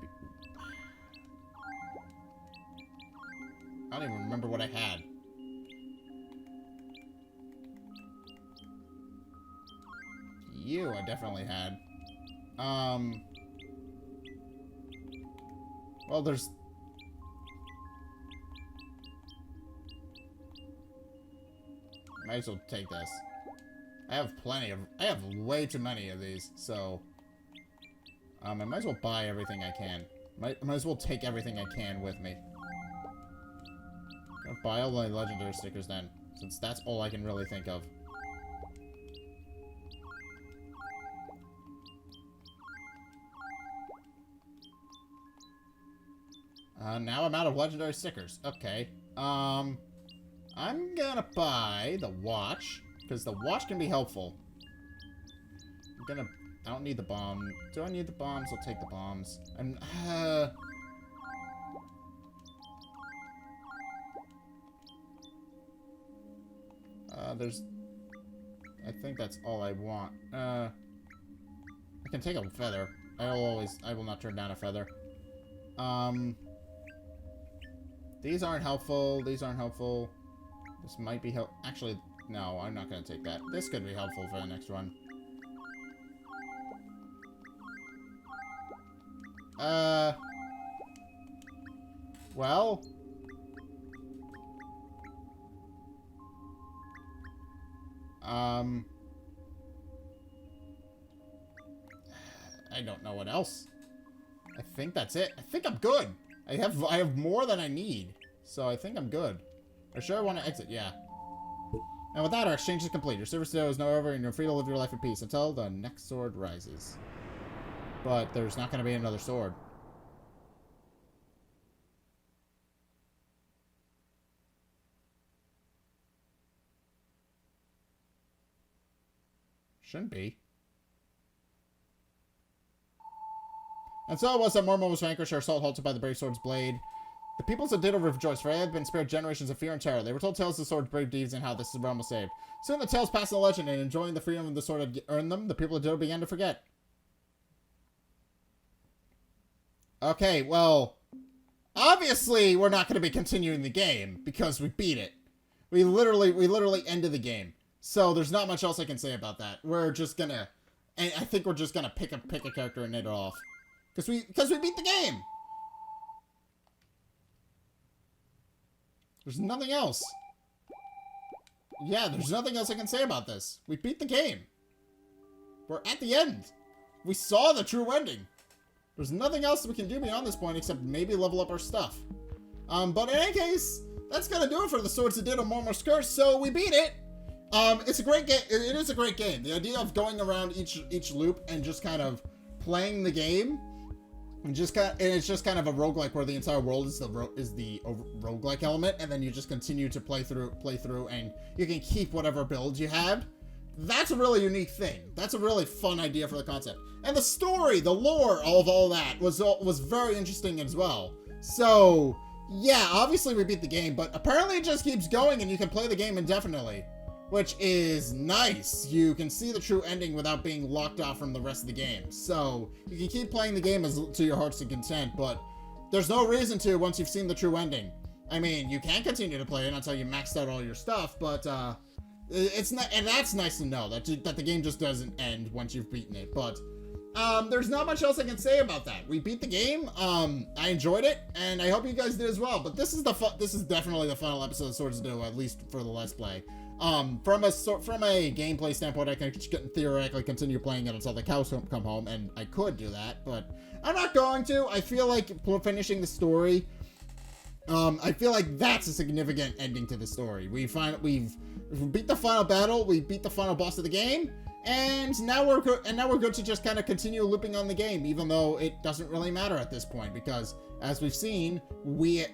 I don't even remember what I had. You, I definitely had. Well, there's... Might as well take this. I have way too many of these, so... I might as well buy everything I can. Might as well take everything I can with me. I'll buy all the legendary stickers then, since that's all I can really think of. Now I'm out of legendary stickers. Okay. I'm gonna buy the watch, Because the watch can be helpful. I don't need the bomb. Do I need the bombs? I'll take the bombs. And, I think that's all I want. I can take a feather. I will not turn down a feather. These aren't helpful. These aren't helpful. This might be actually, no, I'm not gonna take that. This could be helpful for the next run. Well. I don't know what else. I think that's it. I think I'm good. I have more than I need. So I think I'm good. Are sure I want to exit? Yeah. And with that, our exchange is complete. Your service today is now over, and you're free to live your life in peace until the next sword rises. But there's not going to be another sword. Shouldn't be. And so it was that Mormo was vanquished, our assault halted by the brave sword's blade. The peoples of Ditto rejoiced, for they had been spared generations of fear and terror. They were told tales of the sword's brave deeds and how this realm was saved. Soon the tales passed in the legend, and enjoying the freedom the sword had earned them, the people of Ditto began to forget. Okay, well, obviously we're not going to be continuing the game, because we beat it. We literally ended the game. So there's not much else I can say about that. We're just gonna, and I think we're just gonna pick a character and hit it off. Because we beat the game! There's nothing else. Yeah, there's nothing else I can say about this. We beat the game. We're at the end. We saw the true ending. There's nothing else we can do beyond this point except maybe level up our stuff. But in any case, that's gonna do it for the Swords of Ditto Mormo's Curse, so we beat it! It's a great game. It is a great game. The idea of going around each loop and just kind of playing the game, and it's just kind of a roguelike where the entire world is the roguelike element, and then you just continue to play through, and you can keep whatever builds you have. That's a really unique thing. That's a really fun idea for the concept. And the story, the lore of all that was very interesting as well. So yeah, obviously we beat the game, but apparently it just keeps going, and you can play the game indefinitely. Which is nice. You can see the true ending without being locked off from the rest of the game. So, you can keep playing the game to your heart's content, but there's no reason to once you've seen the true ending. I mean, you can continue to play it until you maxed out all your stuff, but, it's not, and that's nice to know, that the game just doesn't end once you've beaten it, but, there's not much else I can say about that. We beat the game, I enjoyed it, and I hope you guys did as well, but this is definitely the final episode of Swords of Ditto, at least for the Let's Play. From a gameplay standpoint, I can theoretically continue playing it until the cows come home, and I could do that, but I'm not going to. I feel like finishing the story, I feel like that's a significant ending to the story. We've beat the final battle, we beat the final boss of the game, and now we're good to just kind of continue looping on the game, even though it doesn't really matter at this point, because as we've seen,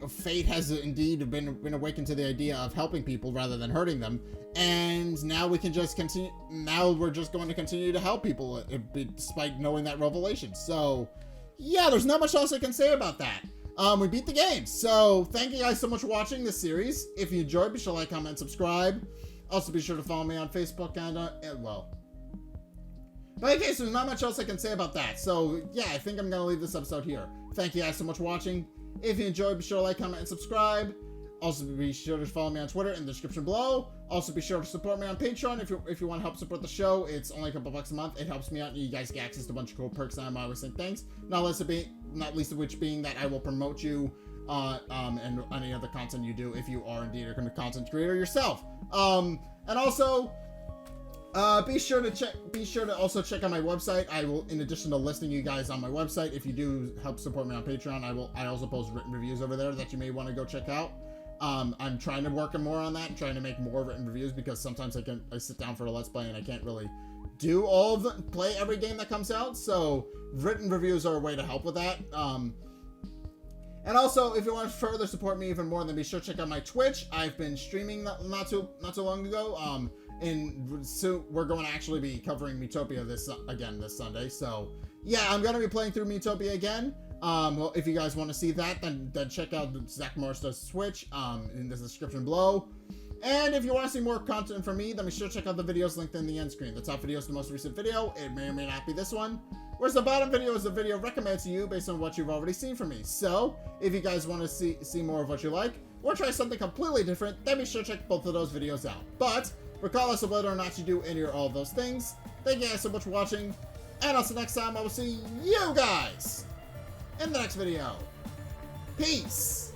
fate has indeed been awakened to the idea of helping people rather than hurting them, and now we can just continue. Now we're just going to continue to help people, despite knowing that revelation. So, yeah, there's not much else I can say about that. We beat the game. So, thank you guys so much for watching this series. If you enjoyed, be sure to like, comment, and subscribe. Also, be sure to follow me on Facebook and well. But in case, there's not much else I can say about that. So, yeah, I think I'm going to leave this episode here. Thank you guys so much for watching. If you enjoyed, be sure to like, comment, and subscribe. Also, be sure to follow me on Twitter in the description below. Also, be sure to support me on Patreon if you want to help support the show. It's only a couple bucks a month. It helps me out, and you guys get access to a bunch of cool perks, and I'm always saying thanks. Not least of which being that I will promote you and any other content you do if you are indeed a content creator yourself. And also, be sure to also check out my website. I will, in addition to listing you guys on my website, if you do help support me on Patreon, I also post written reviews over there that you may want to go check out. I'm trying to work more on that, trying to make more written reviews, because sometimes I sit down for a Let's Play and I can't really play every game that comes out, so written reviews are a way to help with that. And also, if you want to further support me even more, then be sure to check out my Twitch. I've been streaming not too long ago. And so we're going to actually be covering Metopia this Sunday. So yeah, I'm going to be playing through Metopia again. Well, if you guys want to see that, then check out Zack Morris's Twitch in the description below. And if you want to see more content from me, then be sure to check out the videos linked in the end screen. The top video is the most recent video. It may or may not be this one. Whereas the bottom video is a video recommended to you based on what you've already seen from me. So, if you guys want to see more of what you like, or try something completely different, then be sure to check both of those videos out. But, regardless of whether or not you do any or all of those things, thank you guys so much for watching, and until next time, I will see you guys in the next video. Peace!